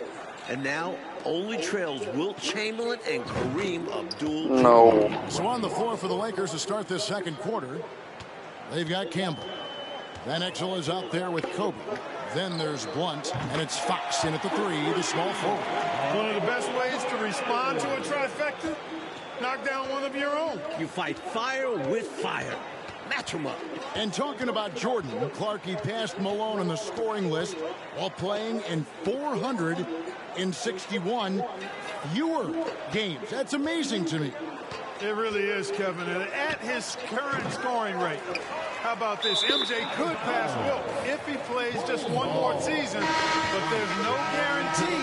And now only trails Wilt Chamberlain and Kareem Abdul-Jabbar. No. So on the floor for the Lakers to start this second quarter, they've got Campbell. Van Exel is out there with Kobe. Then there's Blunt, and it's Fox in at the 3, the small forward. One of the best ways to respond to a trifecta, knock down one of your own. You fight fire with fire. Match him up. And talking about Jordan, Clarkie passed Malone on the scoring list while playing in 461 fewer games. That's amazing to me. It really is, Kevin. And at his current scoring rate, how about this? MJ could pass Wilt if he plays just one more season, but there's no guarantee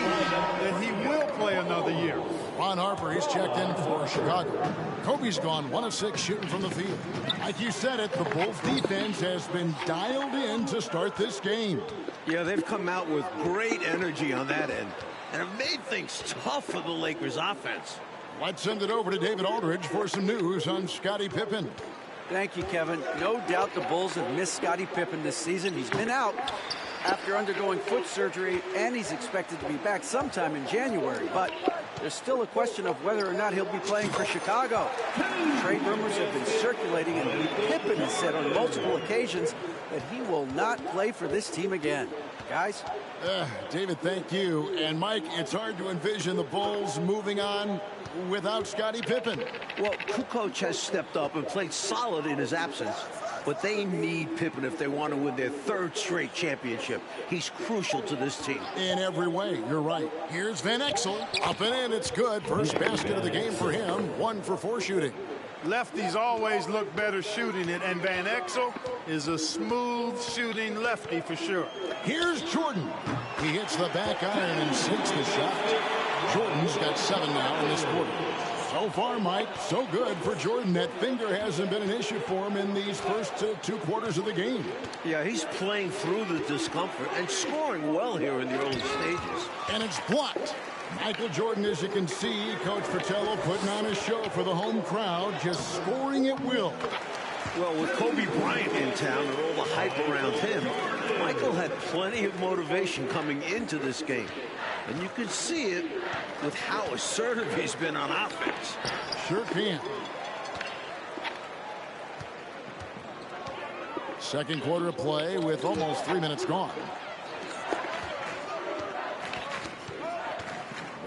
that he will play another year. Ron Harper, he's checked in for Chicago. Kobe's gone 1 of 6 shooting from the field. Like you said it, the Bulls defense has been dialed in to start this game. Yeah, they've come out with great energy on that end and have made things tough for the Lakers offense. Let's send it over to David Aldridge for some news on Scottie Pippen. Thank you, Kevin. No doubt the Bulls have missed Scottie Pippen this season. He's been out after undergoing foot surgery, and he's expected to be back sometime in January. But there's still a question of whether or not he'll be playing for Chicago. Trade rumors have been circulating, and Pippen has said on multiple occasions that he will not play for this team again. Guys? David, thank you. And Mike, it's hard to envision the Bulls moving on without Scottie Pippen. Well, Kukoc has stepped up and played solid in his absence, but they need Pippen if they want to win their 3rd straight championship. He's crucial to this team. In every way, you're right. Here's Van Exel. Up and in, it's good. First basket of the game for him. 1 for 4 shooting. Lefties always look better shooting it, and Van Exel is a smooth shooting lefty for sure. Here's Jordan. He hits the back iron and sinks the shot. Jordan's got 7 now in this quarter. So far, Mike, so good for Jordan. That finger hasn't been an issue for him in these first 2 quarters of the game. Yeah, he's playing through the discomfort and scoring well here in the early stages. And it's blocked. Michael Jordan, as you can see, Coach Fratello putting on a show for the home crowd, just scoring at will. Well, with Kobe Bryant in town and all the hype around him, Michael had plenty of motivation coming into this game. And you can see it with how assertive he's been on offense. Sure can. Second quarter of play with almost 3 minutes gone.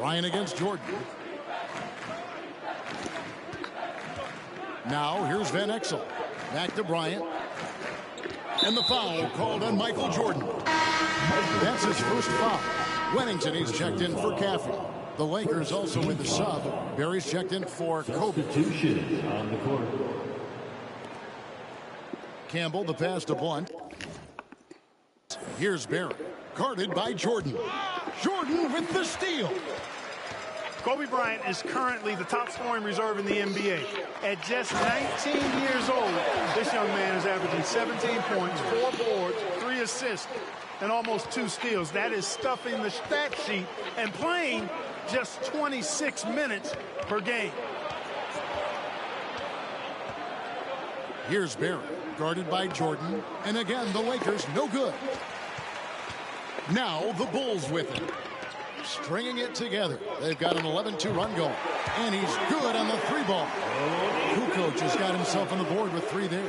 Ryan against Jordan. Now here's Van Exel. Back to Bryant. And the foul called on Michael Jordan. That's his first foul. Wennington, he's checked in for Caffey. The Lakers also with the sub. Barry's checked in for Kobe. Substitution on the court. Campbell, the pass to Blunt. Here's Barry. Guarded by Jordan. Jordan with the steal. Kobe Bryant is currently the top scoring reserve in the NBA. At just 19 years old, this young man is averaging 17 points, 4 boards, 3 assists, and almost 2 steals. That is stuffing the stat sheet and playing just 26 minutes per game. Here's Barry, guarded by Jordan. And again, the Lakers no good. Now the Bulls with it. Stringing it together. They've got an 11-2 run going. And he's good on the 3-ball. Kukoc has got himself on the board with 3 there.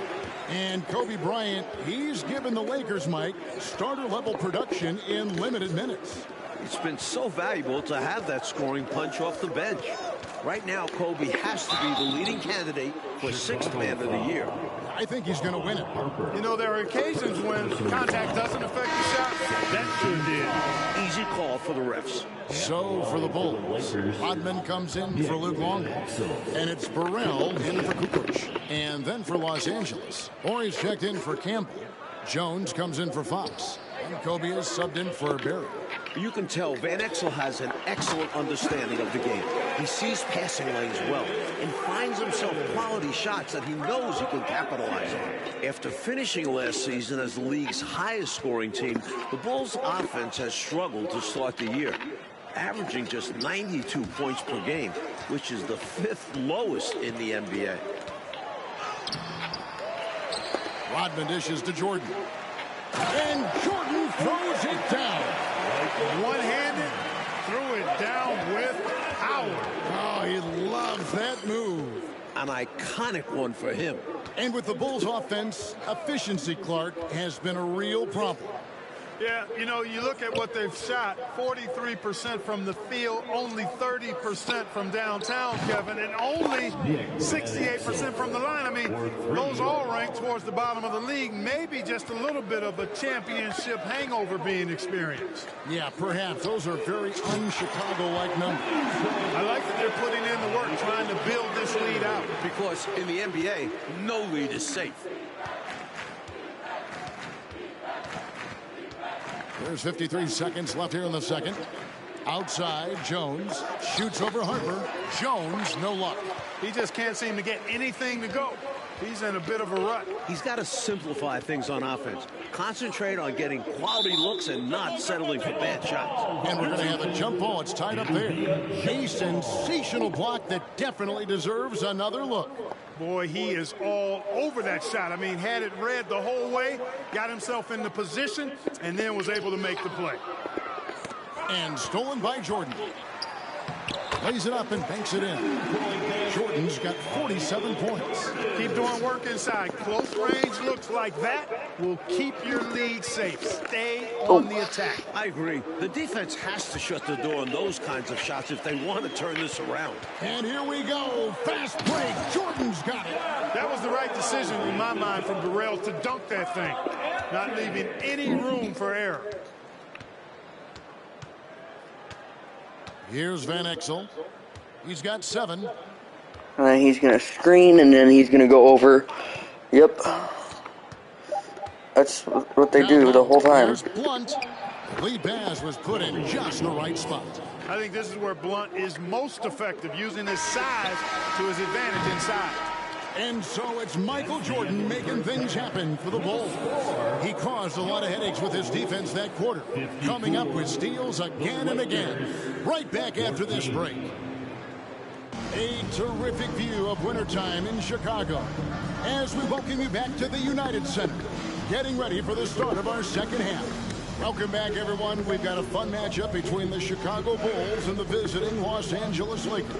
And Kobe Bryant, he's given the Lakers, Mike, starter-level production in limited minutes. It's been so valuable to have that scoring punch off the bench. Right now, Kobe has to be the leading candidate for 6th man of the year. I think he's going to win it. You know, there are occasions when contact doesn't affect the shot. That sure did. Easy call for the refs. So for the Bulls, Rodman comes in for Luke Longley. And it's Burrell in for Kukoc. And then for Los Angeles, Horry's checked in for Campbell. Jones comes in for Fox. And Kobe is subbed in for Barry. You can tell Van Exel has an excellent understanding of the game. He sees passing lanes well and finds himself quality shots that he knows he can capitalize on. After finishing last season as the league's highest scoring team, the Bulls' offense has struggled to start the year, averaging just 92 points per game, which is the 5th lowest in the NBA. Rodman dishes to Jordan. And Jordan throws it down. One-handed, threw it down with power. Oh, he loves that move. An iconic one for him. And with the Bulls offense, efficiency, Clark, has been a real problem. Yeah, you know, you look at what they've shot, 43% from the field, only 30% from downtown, Kevin, and only 68% from the line. I mean, those all rank towards the bottom of the league. Maybe just a little bit of a championship hangover being experienced. Yeah, perhaps. Those are very un-Chicago-like numbers. I like that they're putting in the work trying to build this lead out. Because in the NBA, no lead is safe. There's 53 seconds left here in the second. Outside, Jones shoots over Harper. Jones, no luck. He just can't seem to get anything to go. He's in a bit of a rut. He's got to simplify things on offense. Concentrate on getting quality looks and not settling for bad shots. And we're going to have a jump ball. It's tied up there. A sensational block that definitely deserves another look. Boy, he is all over that shot. I mean, had it read the whole way, got himself in the position, and then was able to make the play. And stolen by Jordan. Lays it up and banks it in. Jordan's got 47 points. Keep doing work inside. Close range looks like that will keep your lead safe. Stay on the attack. I agree. The defense has to shut the door on those kinds of shots if they want to turn this around. And here we go. Fast break. Jordan's got it. That was the right decision in my mind from Burrell to dunk that thing, not leaving any room for error. Here's Van Exel. He's got 7. He's going to screen, and then he's going to go over. Yep. That's what they do the whole time. Here's Blunt. The lead pass was put in just the right spot. I think this is where Blunt is most effective, using his size to his advantage inside. And so it's Michael Jordan making things happen for the Bulls. He caused a lot of headaches with his defense that quarter, coming up with steals again and again. Right back after this break. A terrific view of wintertime in Chicago as we welcome you back to the United Center, getting ready for the start of our second half. Welcome back, everyone. We've got a fun matchup between the Chicago Bulls and the visiting Los Angeles Lakers.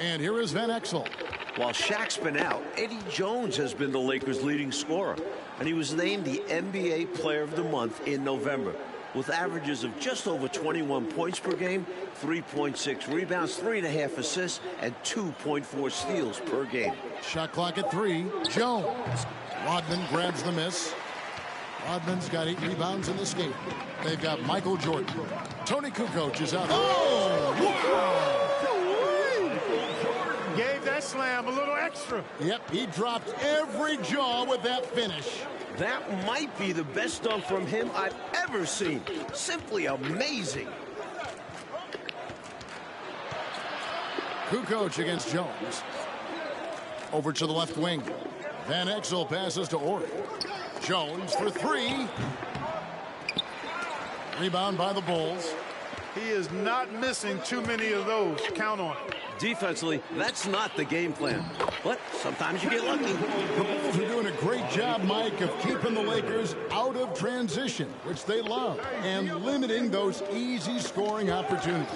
And here is Van Exel. While Shaq's been out, Eddie Jones has been the Lakers' leading scorer, and he was named the NBA Player of the Month in November, with averages of just over 21 points per game, 3.6 rebounds, 3.5 assists, and 2.4 steals per game. Shot clock at 3. Jones. Rodman grabs the miss. Rodman's got 8 rebounds in this game. They've got Michael Jordan. Tony Kukoc is out. Oh, wow! Gave that slam a little extra. Yep, he dropped every jaw with that finish. That might be the best dunk from him I've ever seen. Simply amazing. Kukoc against Jones. Over to the left wing. Van Exel passes to Ori. Jones for 3. Rebound by the Bulls. He is not missing too many of those. Count on it. Defensively, that's not the game plan. But sometimes you get lucky. The Bulls are doing a great job, Mike, of keeping the Lakers out of transition, which they love, and limiting those easy scoring opportunities.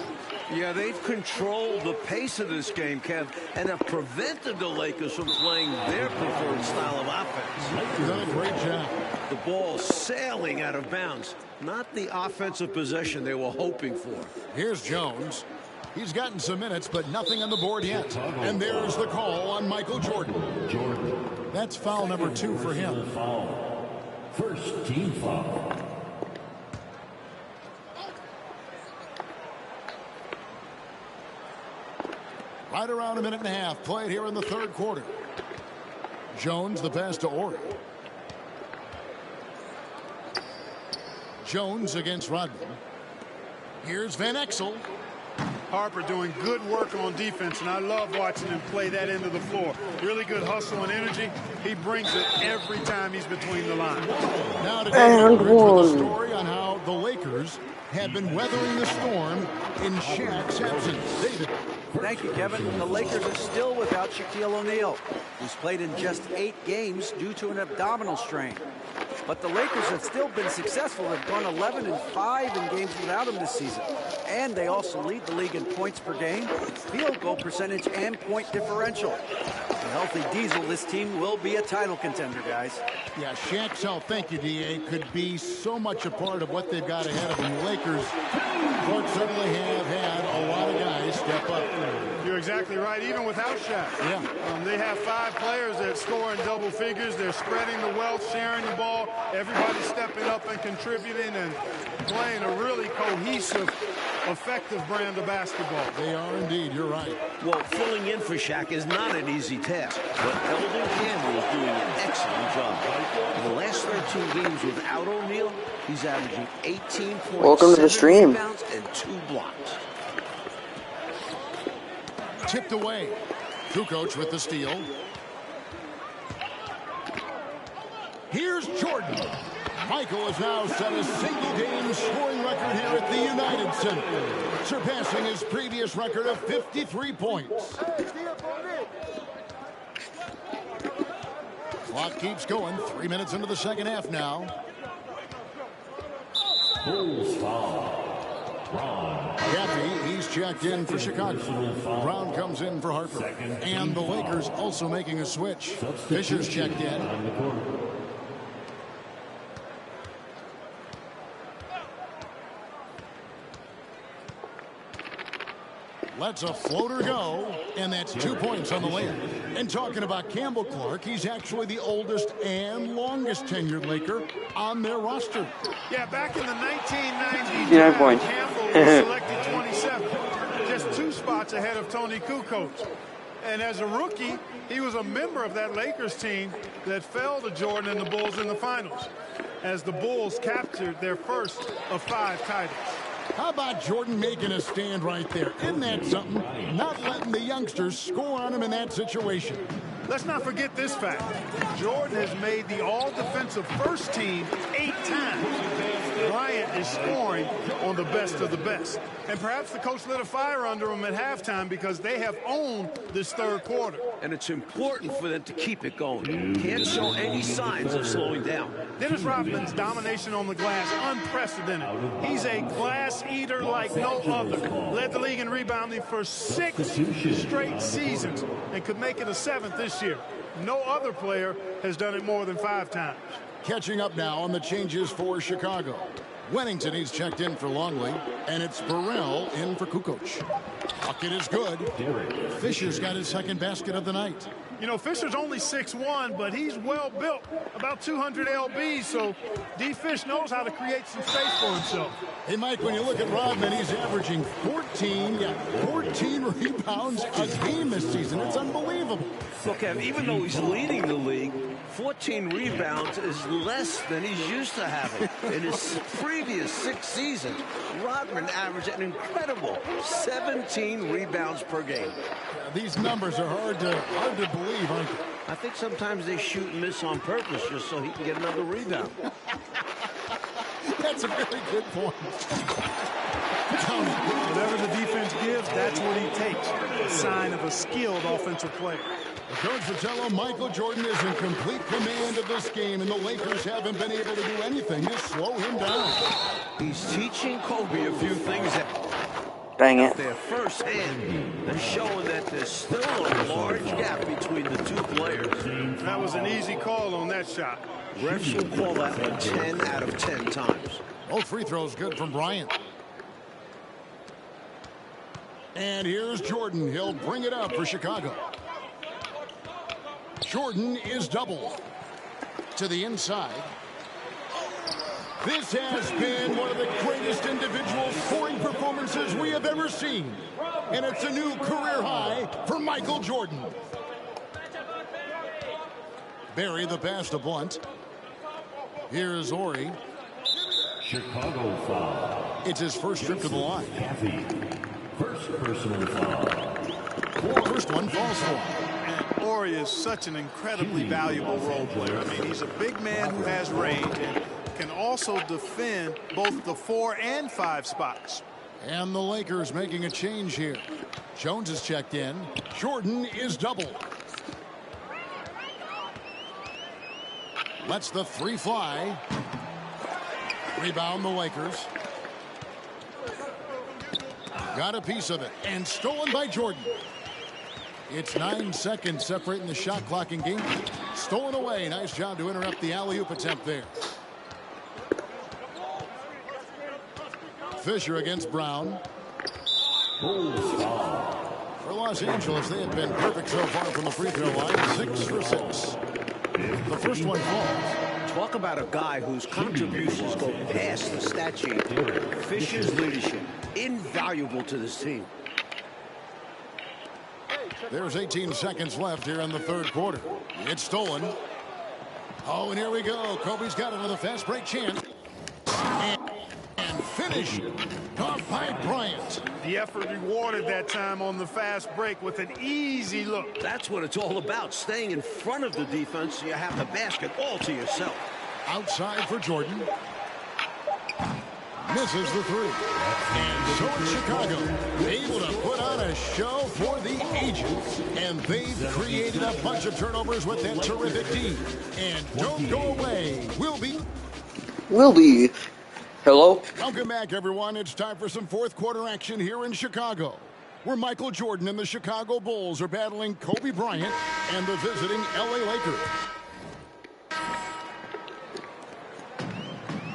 Yeah, they've controlled the pace of this game, Kev, and have prevented the Lakers from playing their preferred style of offense. They've done a great job. The ball sailing out of bounds. Not the offensive possession they were hoping for. Here's Jones. He's gotten some minutes, but nothing on the board yet. And there's the call on Michael Jordan. That's foul number 2 for him. First team foul. Right around a minute and a half played here in the third quarter. Jones the pass to Ori. Jones against Rodman. Here's Van Exel. Harper doing good work on defense, and I love watching him play that end of the floor. Really good hustle and energy. He brings it every time he's between the lines. Now today, with a story on how the Lakers have been weathering the storm in Shaq's absence. David. Thank you, Kevin. The Lakers are still without Shaquille O'Neal, who's played in just 8 games due to an abdominal strain. But the Lakers have still been successful. They've gone 11-5 in games without him this season. And they also lead the league in points per game, field goal percentage, and point differential. With a healthy Diesel, this team will be a title contender, guys. Yeah, Shaq's health, thank you, D.A., could be so much a part of what they've got ahead of them. The Lakers certainly have had a lot of guys step up. You're exactly right, even without Shaq. Yeah. They have 5 players that score in double figures. They're spreading the wealth, sharing the ball. Everybody's stepping up and contributing and playing a really cohesive, effective brand of basketball. They are indeed, you're right. Well, filling in for Shaq is not an easy task, but Eldon Campbell is doing an excellent job. In the last 13 games without O'Neal, he's averaging 18 points, Welcome to the stream. 7 rebounds, and 2 blocks. Tipped away. Kukoc with the steal. Here's Jordan. Michael has now set a single-game scoring record here at the United Center, surpassing his previous record of 53 points. Clock keeps going. 3 minutes into the second half now. Bulls foul. Gaffey, he's checked in for Chicago. Brown comes in for Harper. And the Lakers also making a switch. Fisher's checked in. Lets a floater go, and that's 2 points on the layup. And talking about Campbell Clark, he's actually the oldest and longest tenured Laker on their roster. Yeah, back in the 1990s, Campbell was selected 27, just 2 spots ahead of Tony Kukoc. And as a rookie, he was a member of that Lakers team that fell to Jordan and the Bulls in the finals, as the Bulls captured their first of 5 titles. How about Jordan making a stand right there? Isn't that something? Not letting the youngsters score on him in that situation. Let's not forget this fact. Jordan has made the all-defensive first team 8 times. Bryant is scoring on the best of the best. And perhaps the coach lit a fire under him at halftime because they have owned this third quarter. And it's important for them to keep it going. Can't show any signs of slowing down. Dennis Rodman's domination on the glass, unprecedented. He's a glass eater like no other. Led the league in rebounding for 6 straight seasons and could make it a 7th this year. No other player has done it more than 5 times. Catching up now on the changes for Chicago. Wennington, he's checked in for Longley, and it's Burrell in for Kukoc. Bucket is good. Fisher's got his second basket of the night. You know, Fisher's only 6'1", but he's well built, about 200 lb, so D. Fish knows how to create some space for himself. Hey, Mike, when you look at Rodman, he's averaging 14 rebounds a game this season. It's unbelievable. Look, Kev, even though he's leading the league, 14 rebounds is less than he's used to having. In his previous 6 seasons, Rodman averaged an incredible 17 rebounds per game. These numbers are hard to believe, aren't they? I think sometimes they shoot and miss on purpose just so he can get another rebound. That's a very good point. Whatever the defense gives, that's what he takes. A sign of a skilled offensive player. Coach Vitello, Michael Jordan is in complete command of this game, and the Lakers haven't been able to do anything to slow him down. He's teaching Kobe a few things Dang it. there firsthand and showing that there's still a large gap between the 2 players. That was an easy call on that shot. Refs will call that one 10 out of 10 times. Both free throws good from Bryant. And here's Jordan. He'll bring it up for Chicago. Jordan is double to the inside. This has been one of the greatest individual scoring performances we have ever seen. And it's a new career high for Michael Jordan. Barry the pass to Blunt. Here's Ori. Chicago foul. It's his first trip to the line. Gaffey. First personal foul. First one falls for him. And Horry is such an incredibly valuable role player. I mean, he's a big man who has range and can also defend both the 4 and 5 spots. And the Lakers making a change here. Jones is checked in. Jordan is doubled. Lets the 3 fly. Rebound the Lakers. Got a piece of it and stolen by Jordan. It's 9 seconds separating the shot clock and game. Stolen away. Nice job to interrupt the alley-oop attempt there. Fisher against Brown. For Los Angeles, they have been perfect so far from the free throw line. 6 for 6. The first one falls. Talk about a guy whose contributions go past the stat sheet. Fisher's leadership, invaluable to this team. There's 18 seconds left here in the third quarter. It's stolen. Oh, and here we go. Kobe's got another fast break chance. And finish caught by Bryant. The effort rewarded that time on the fast break with an easy look. That's what it's all about, staying in front of the defense so you have the basket all to yourself. Outside for Jordan. Misses the 3. And so it's Chicago, able to put on a show for the ages. And they've created a bunch of turnovers with that terrific D. And don't go away. Will be. Hello? Welcome back, everyone. It's time for some fourth quarter action here in Chicago, where Michael Jordan and the Chicago Bulls are battling Kobe Bryant and the visiting LA Lakers.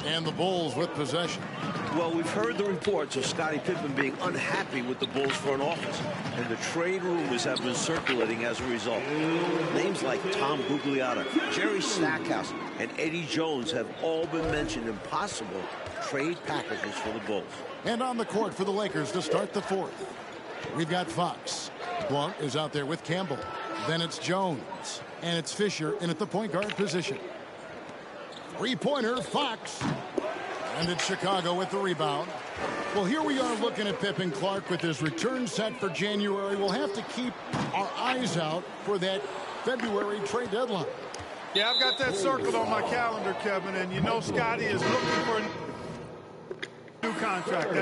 And the Bulls with possession. Well, we've heard the reports of Scottie Pippen being unhappy with the Bulls front office, and the trade rumors have been circulating as a result. Names like Tom Gugliotta, Jerry Stackhouse, and Eddie Jones have all been mentioned in possible trade packages for the Bulls. And on the court for the Lakers to start the fourth, we've got Fox. Blount is out there with Campbell. Then it's Jones, and it's Fisher in at the point guard position. Three-pointer, Fox. And it's Chicago with the rebound. Well, here we are looking at Pippen Clark with his return set for January. We'll have to keep our eyes out for that February trade deadline. Yeah, I've got that circled on my calendar, Kevin, and you know Scottie is looking for a new contract.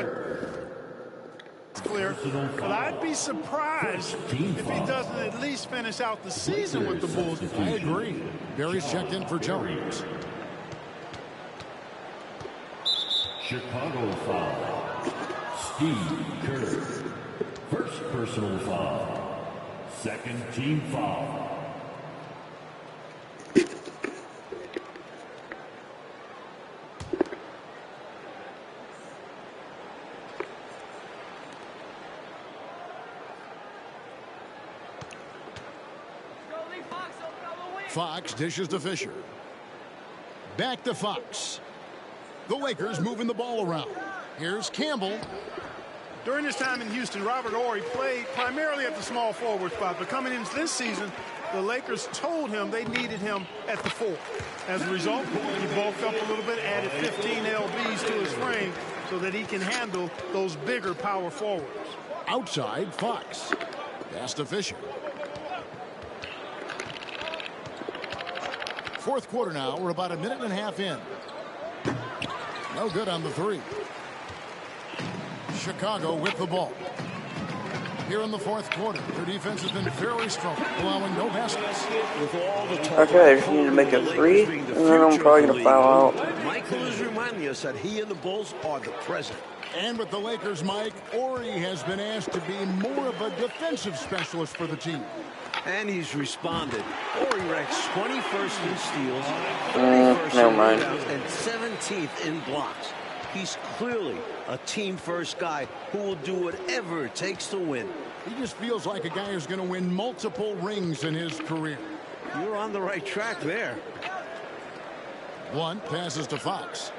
That's clear. But I'd be surprised if he doesn't at least finish out the season with the Bulls. I agree. Barry's checked in for Jones. Chicago foul. Steve Kerr. First personal foul. Second team foul. Fox dishes to Fisher. Back to Fox. The Lakers moving the ball around. Here's Campbell. During his time in Houston, Robert Horry played primarily at the small forward spot, but coming into this season, the Lakers told him they needed him at the 4. As a result, he bulked up a little bit, added 15 lbs to his frame so that he can handle those bigger power forwards. Outside, Fox. Pass to Fisher. Fourth quarter now. We're about a minute and a half in. No good on the 3. Chicago with the ball. Here in the fourth quarter, their defense has been very strong, allowing no baskets. With all the talk Okay, I just need to make a 3, and then I'm probably going to foul out. Michael is reminding us that he and the Bulls are the present. And with the Lakers, Mike, Horry has been asked to be more of a defensive specialist for the team. And he's responded. Horry ranks 21st in steals, 31st never in mind. rebounds, and 17th in blocks. He's clearly a team-first guy who will do whatever it takes to win. He just feels like a guy who's going to win multiple rings in his career. You're on the right track there. Blount passes to Fox.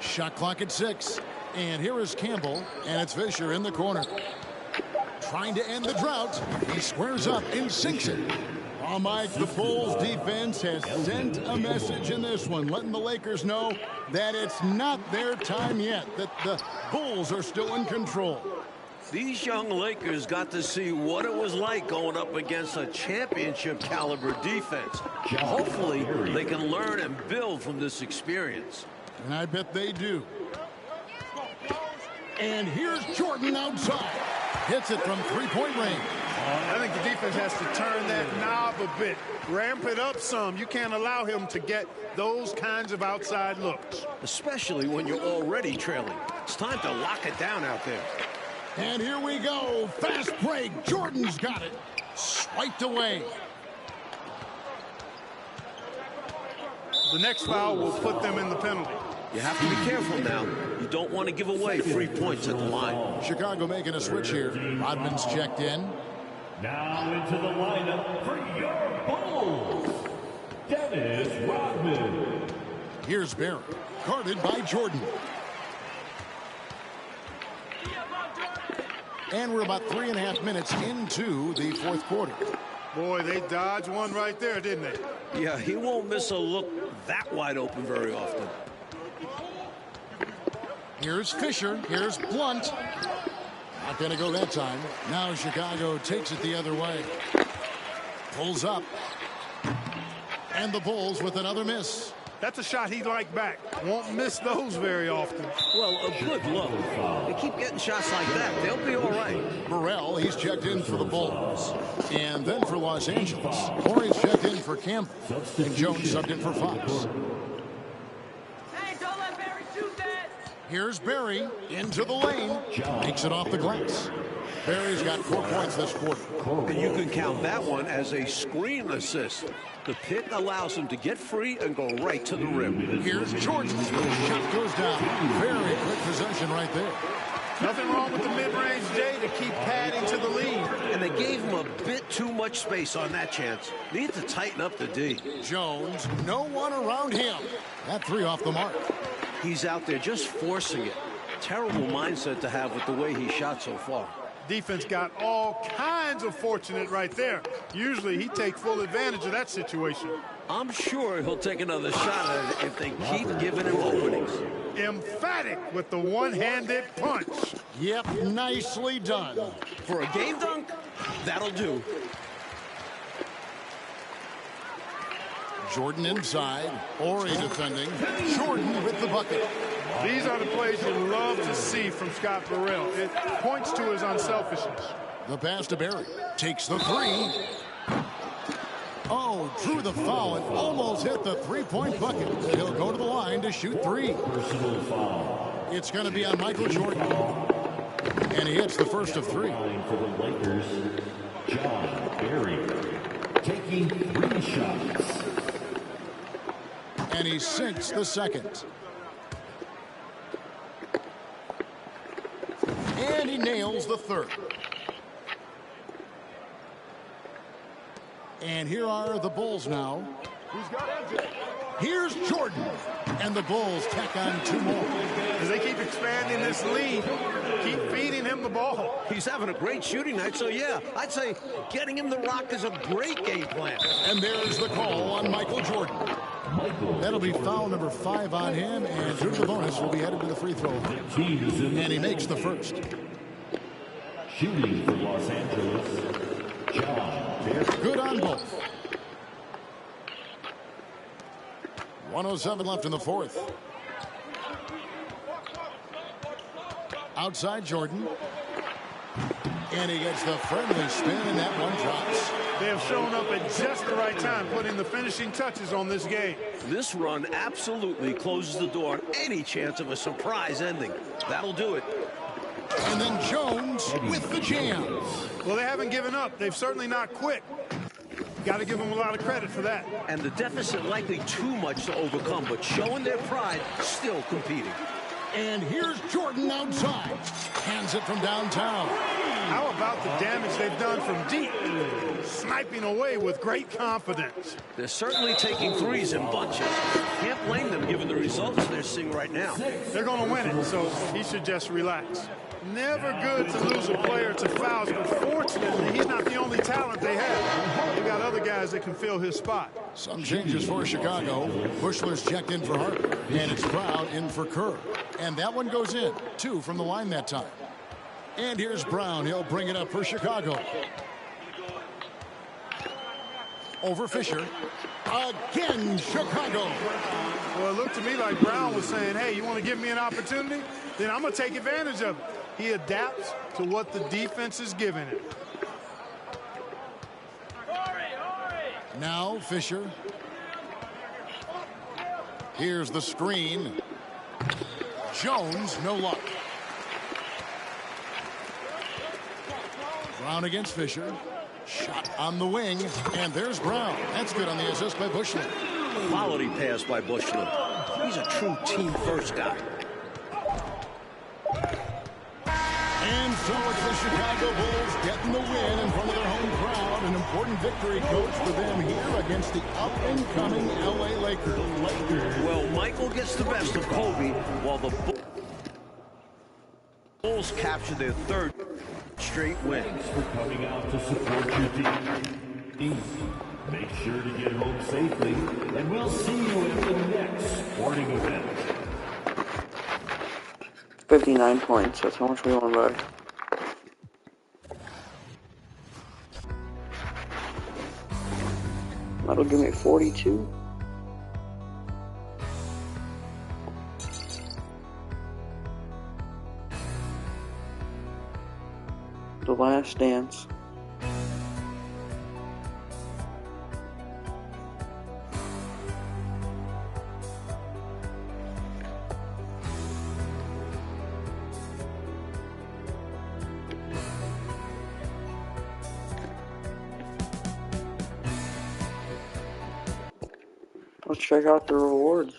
Shot clock at 6. And here is Campbell, and it's Fisher in the corner. Trying to end the drought. He squares up and sinks it. Oh, Mike, the Bulls defense has sent a message in this one, letting the Lakers know that it's not their time yet, that the Bulls are still in control. These young Lakers got to see what it was like going up against a championship caliber defense. Hopefully, they can learn and build from this experience. And I bet they do. And here's Jordan outside. Hits it from three-point range. I think the defense has to turn that knob a bit. Ramp it up some. You can't allow him to get those kinds of outside looks. Especially when you're already trailing. It's time to lock it down out there. And here we go. Fast break. Jordan's got it. Swiped away. The next foul will put them in the penalty. You have to be careful now. You don't want to give away free points at the line. Chicago making a switch here. Rodman's checked in. Now into the lineup for your Bulls, Dennis Rodman. Here's Barry, guarded by Jordan. And we're about 3.5 minutes into the fourth quarter. Boy, they dodged one right there, didn't they? Yeah, he won't miss a look that wide open very often. Here's Fisher. Here's Blunt. Not going to go that time. Now Chicago takes it the other way. Pulls up. And the Bulls with another miss. That's a shot he'd like back. Won't miss those very often. Well, a good look. They keep getting shots like that. They'll be all right. Burrell, he's checked in for the Bulls. And then for Los Angeles, Corey's checked in for Campbell. And Jones subbed in for Fox. Here's Barry into the lane. Makes it off the glass. Barry's got 4 points this quarter. And you can count that one as a screen assist. The pick allows him to get free and go right to the rim. Here's Jordan. Shot goes down. Very quick possession right there. Nothing wrong with the mid-range J to keep padding to the lead. And they gave him a bit too much space on that chance. Need to tighten up the D. Jones, no one around him. That three off the mark. He's out there just forcing it. Terrible mindset to have with the way he shot so far. Defense got all kinds of fortunate right there. Usually he takes full advantage of that situation. I'm sure he'll take another shot at it if they keep giving him openings. Emphatic with the one-handed punch. Yep, nicely done. For a game dunk, that'll do. Jordan inside. Ori defending. Jordan with the bucket. These are the plays you love to see from Scott Burrell. It points to his unselfishness. The pass to Barry. Takes the three. Oh, drew the foul and almost hit the three-point bucket. He'll go to the line to shoot three. Personal foul. It's going to be on Michael Jordan. And he hits the first of three. For the Lakers, John Barry taking 3 shots. And he sinks the second. And he nails the third. And here are the Bulls now. Here's Jordan. And the Bulls tack on 2 more. As they keep expanding this lead, keep feeding him the ball. He's having a great shooting night, so yeah, I'd say getting him the rock is a great game plan. And there's the call on Michael Jordan. That'll be foul number 5 on him, and due to the bonus, will be headed to the free throw line. And he makes the first. Shooting for Los Angeles, John Barry. Good on both. 1:07 left in the fourth. Outside Jordan. And he gets the friendly spin, and that one drops. They have shown up at just the right time, putting the finishing touches on this game. This run absolutely closes the door on any chance of a surprise ending. That'll do it. And then Jones with the jam. Well, they haven't given up. They've certainly not quit. Got to give them a lot of credit for that. And the deficit likely too much to overcome, but showing their pride, still competing. And here's Jordan outside. Hands it from downtown. How about the damage they've done from deep? Sniping away with great confidence. They're certainly taking threes in bunches. Can't blame them given the results they're seeing right now. They're going to win it, so he should just relax. Never good to lose a player to fouls, but fortunately, he's not the only talent they have. They've got other guys that can fill his spot. Some changes for Chicago. Bushler's checked in for Harper, and it's Proud in for Kerr. And that one goes in. 2 from the line that time. And here's Brown. He'll bring it up for Chicago. Over Fisher. Again, Chicago. Well, it looked to me like Brown was saying, hey, you want to give me an opportunity? Then I'm going to take advantage of it. He adapts to what the defense is giving him. Now Fisher. Here's the screen. Jones, no luck. Brown against Fisher. Shot on the wing, and there's Brown. That's good on the assist by Bushland. Quality pass by Bushland. He's a true team-first guy. And so it's the Chicago Bulls getting the win in front of their home crowd. An important victory, Coach, for them here against the up-and-coming L.A. Lakers. Well, Michael gets the best of Kobe, while the Bulls capture their third straight win. Thanks for coming out to support your team. Make sure to get home safely, and we'll see you at the next sporting event. 59 points. That's how much we won by. That'll give me 42. The Last Dance. Let's check out the rewards.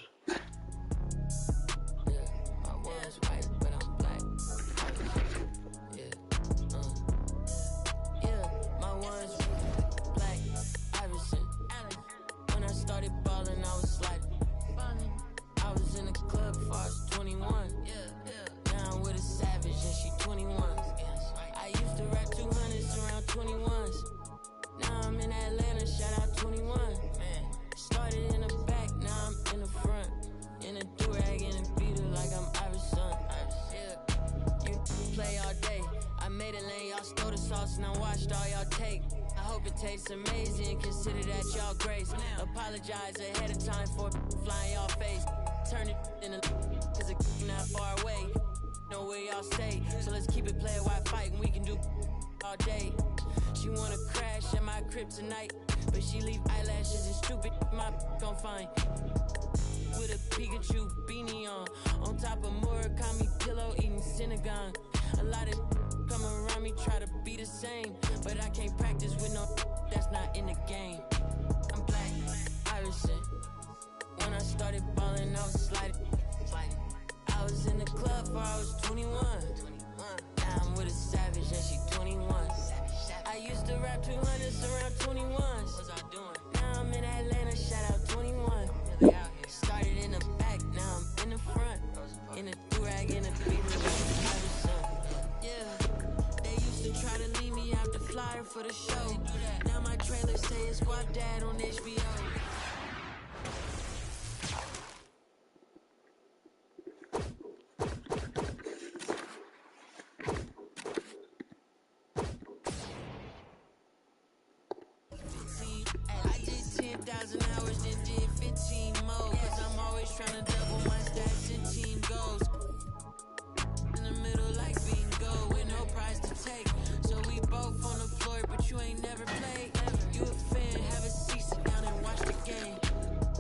Now watched all y'all take. I hope it tastes amazing. Consider that y'all grace. Apologize ahead of time for flying y'all face. Turn it in a cause it's not far away. Know where y'all stay. So let's keep it player while fighting. We can do all day. She wanna crash at my crib tonight, but she leave eyelashes and stupid my gon' find. With a Pikachu beanie on top of Murakami pillow eating Synagogue. A lot of come around me try to be the same, but I can't practice with no that's not in the game. I'm black, Irishman. When I started balling, I was sliding. I was in the club before I was 21. Now I'm with a savage and she 21. I used to rap 200s around 21s. What's I doing? Now I'm in Atlanta, shout out 21. Started in the back, now I'm in the front. In a do-rag, in a beater, try to leave me out the flyer for the show. Now my trailer say it's Squad Dad on HBO. I did 10,000 hours, then did 15 more. Cause I'm always trying to double my stats and team goals. In the middle like bingo with no prize to take. Both on the floor, but you ain't never played. You a fan, have a seat, sit down and watch the game.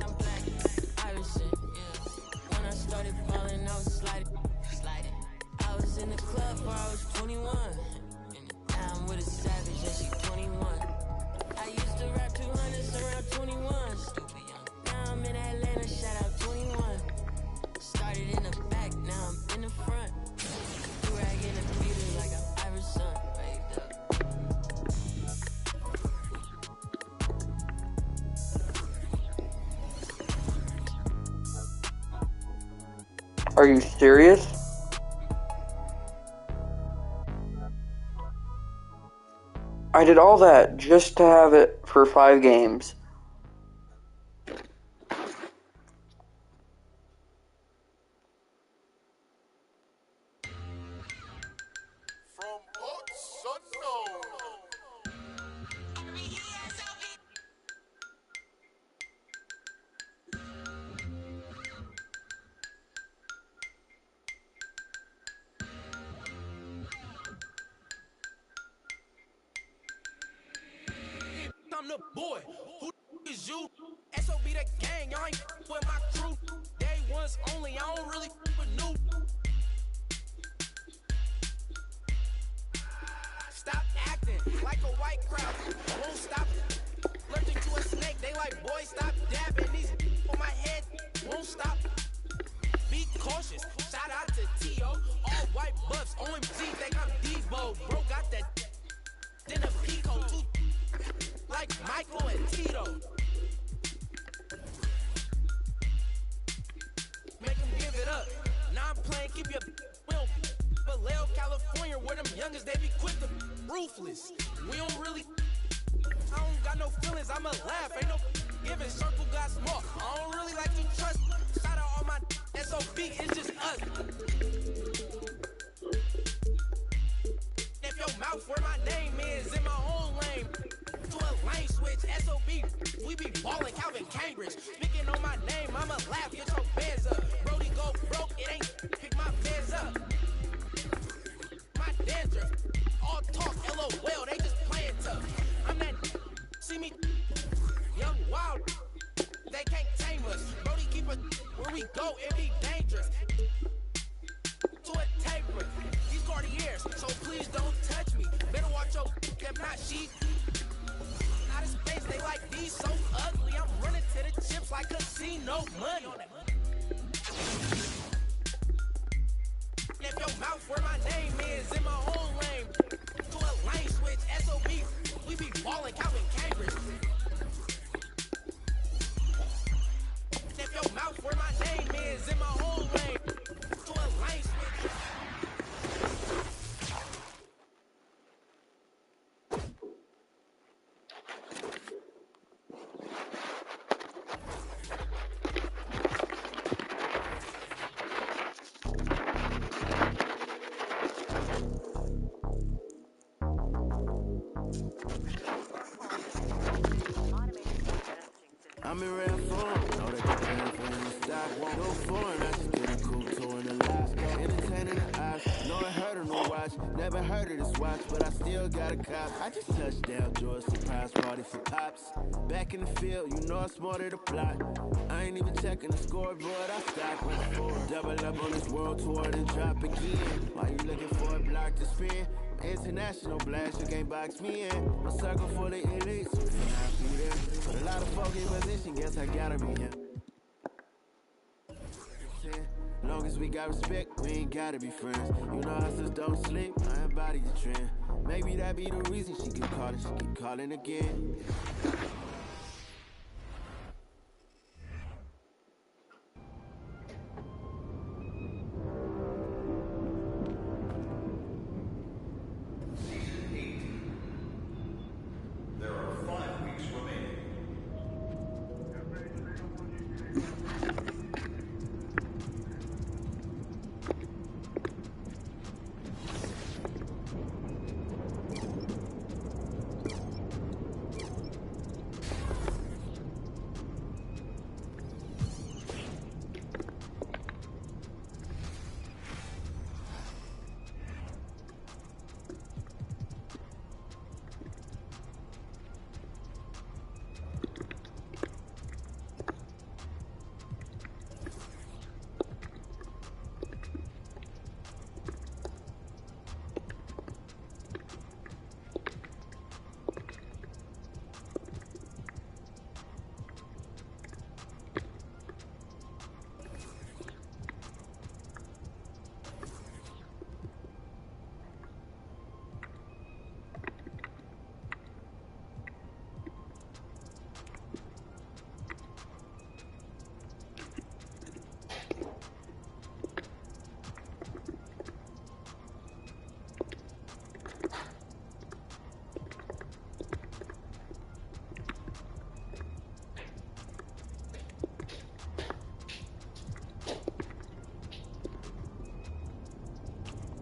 I'm black, Irishman, yeah. When I started balling, I was sliding. I was in the club before I was 21. Now I'm with a savage, and she 21. I used to rap 200s around 21s. Now I'm in Atlanta, shout out 21. Started in the back, now I'm in the front. Do-rag in a beater like I'm Iverson. Are you serious? I did all that just to have it for 5 games. From the boy. Who is you? SOB the gang, y'all ain't with my crew. Day ones only, I don't really with new. Stop acting like a white crowd. Won't stop allergic to a snake. They like, boy, stop dabbing. These on my head won't stop. Be cautious. Shout out to T.O. All white buffs. OMG, think I'm Debo. Bro got that then a Pico. Like Michael and Tito. Make them give it up. Now I'm playing, keep your will. Vallejo, California, where them youngest, they be quick to ruthless. We don't really, I don't got no feelings, I'ma laugh. Ain't no giving, circle got small. I don't really like to trust. Shout out all my SOB, it's just us. If your mouth where my name is, in my own lane. To a lane switch, SOB, we be ballin' Calvin Cambridge. Speaking on my name, I'ma laugh, get your bands up. Brody go broke, it ain't pick my bands up. My dandruff, all talk, LOL, they just playin' tough. I'm that, see me, young wild, they can't tame us. Brody keep it, where we go, it be dangerous. To a taper, these Cartiers, so please don't touch me. Better watch your, if not she. Out of space, they like these so ugly. I'm running to the chips like casino money. If your mouth where my name is, in my own lane. To a lane switch, SOB, we be ballin' Calvin Cambridge. If your mouth where my name is, in my own lane. To a lane switch. I'm in rare form, know that the plan for the stock won't go foreign. I just get a cool tour in Alaska, entertaining the eyes. No, I heard of no watch, never heard of this watch, but I still got a cop. I just touched down, George, surprise party for pops. Back in the field, you know I'm smarter to plot. I ain't even checking the scoreboard, I stock went forward. Double up on this world tour, then drop again. While you looking for a block to spin? International blast, you can't box me in. A circle full of elites, so can I be there? But a lot of folk in position, guess I gotta be here. Long as we got respect, we ain't gotta be friends. You know hustlers don't sleep, I embody the trend. Maybe that be the reason she keep calling, she keep calling again.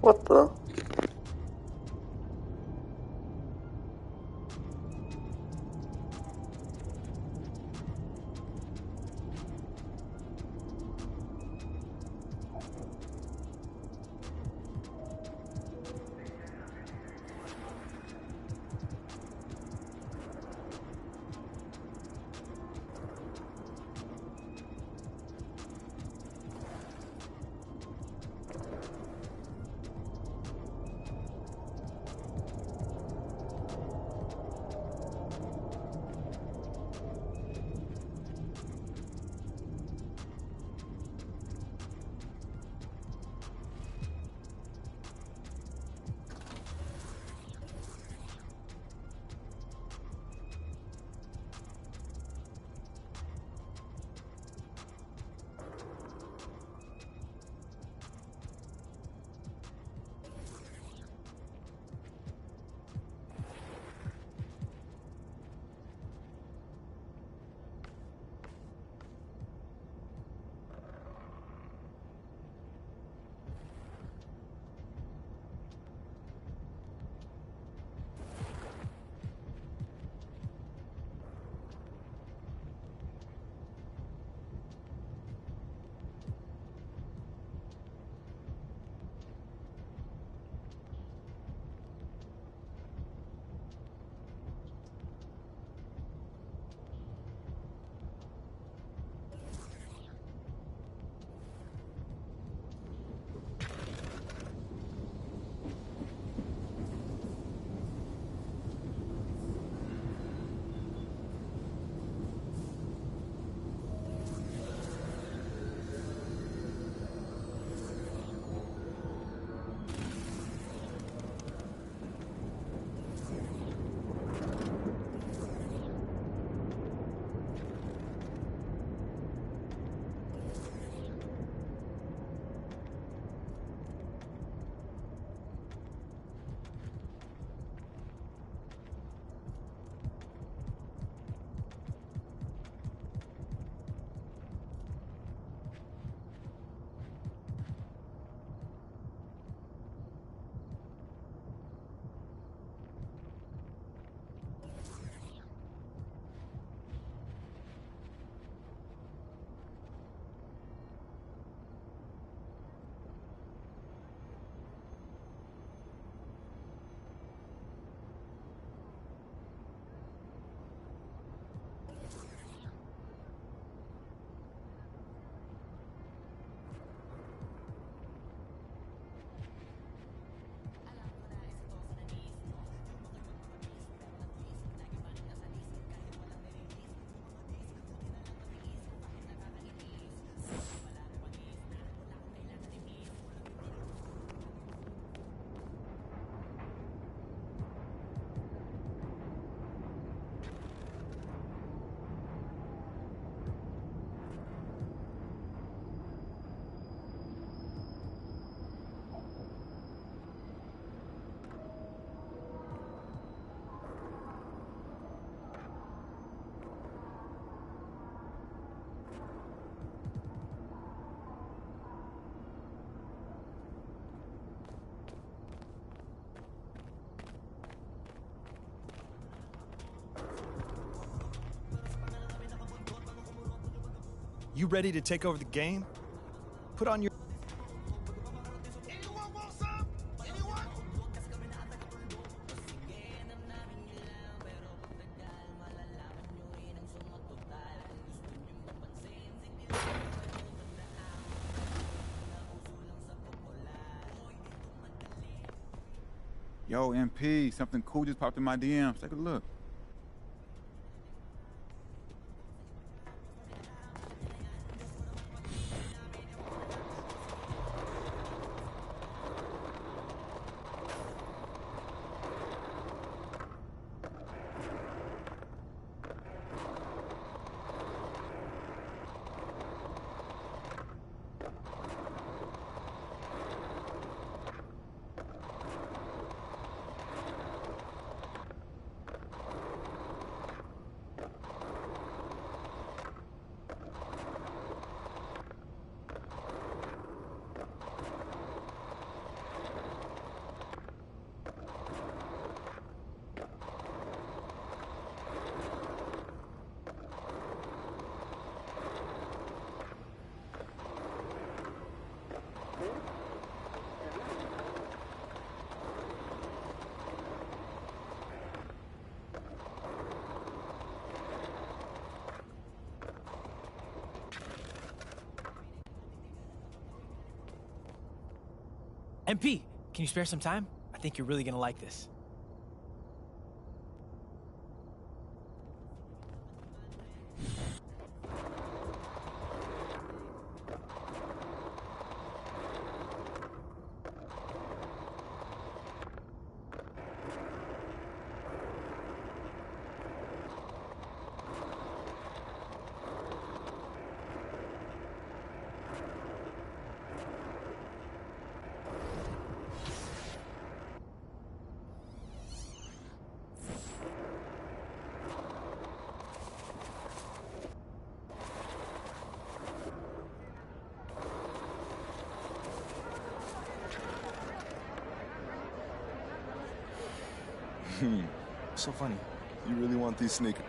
What the? You ready to take over the game? Put on your... Yo, MP, something cool just popped in my DMs. Take a look. MP, can you spare some time? I think you're really gonna like this. So funny. You really want these sneakers?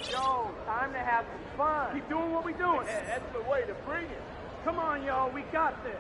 Yo, time to have some fun. Keep doing what we doing. Yeah, that's the way to bring it. Come on, y'all, we got this.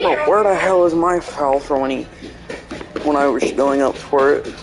Well, where the hell is my foul for when I was going up for it?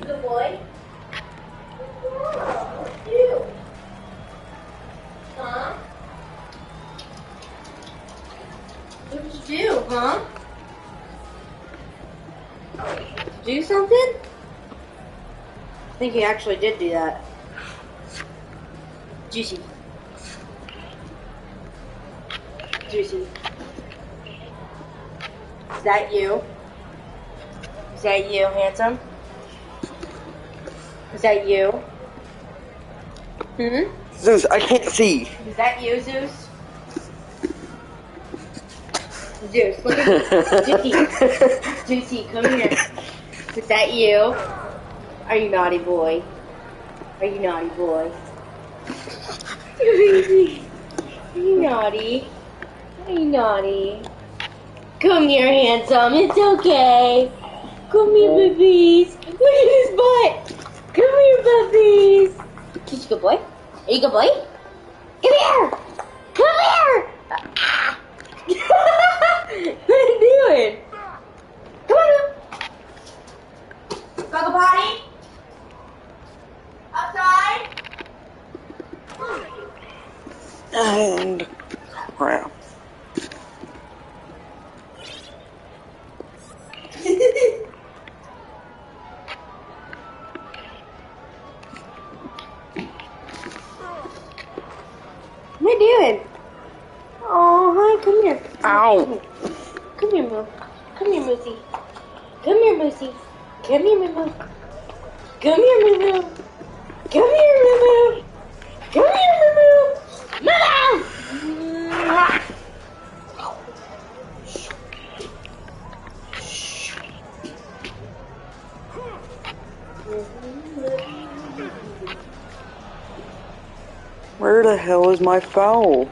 Good boy. You. Huh? What did you do, huh? Do something? I think he actually did do that. Juicy. Juicy. Is that you? Is that you, handsome? Is that you? Zeus, I can't see. Is that you, Zeus? Zeus, look at me. Zeusy, come here. Is that you? Are you naughty boy? Are you naughty boy? Are you naughty? Are you naughty? Come here, handsome. It's okay. Come here, babies. Look at his butt. Come here, babies. He's a good boy. Are you a good boy? Come here. Come here. What are you doing? Come on now. Go potty. Outside. And crap. What are you doing? Oh, hi, come here. Ow. Come here, Moo. Come here, Moosey. Come here, Moosey. Come here, Moo. Come here, Moo. Come here, Moo. Come here, Moo. Mama! Where the hell is my foul?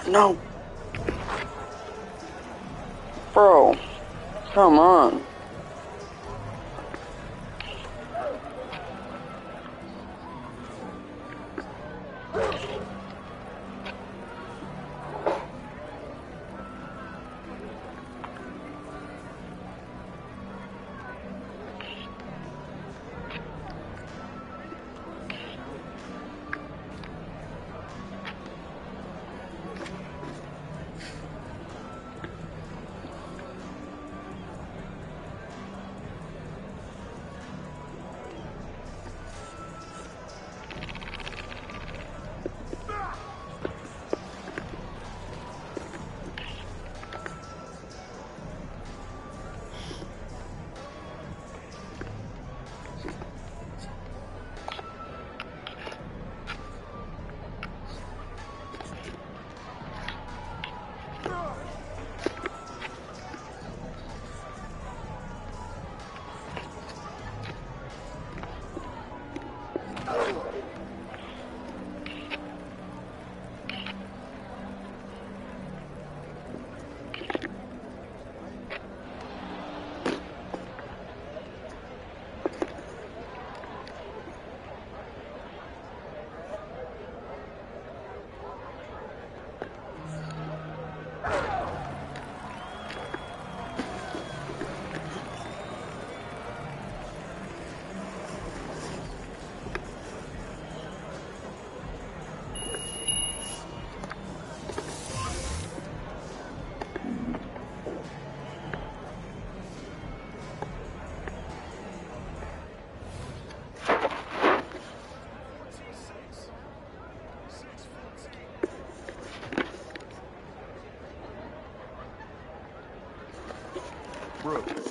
No. Bro, come on. Brooke,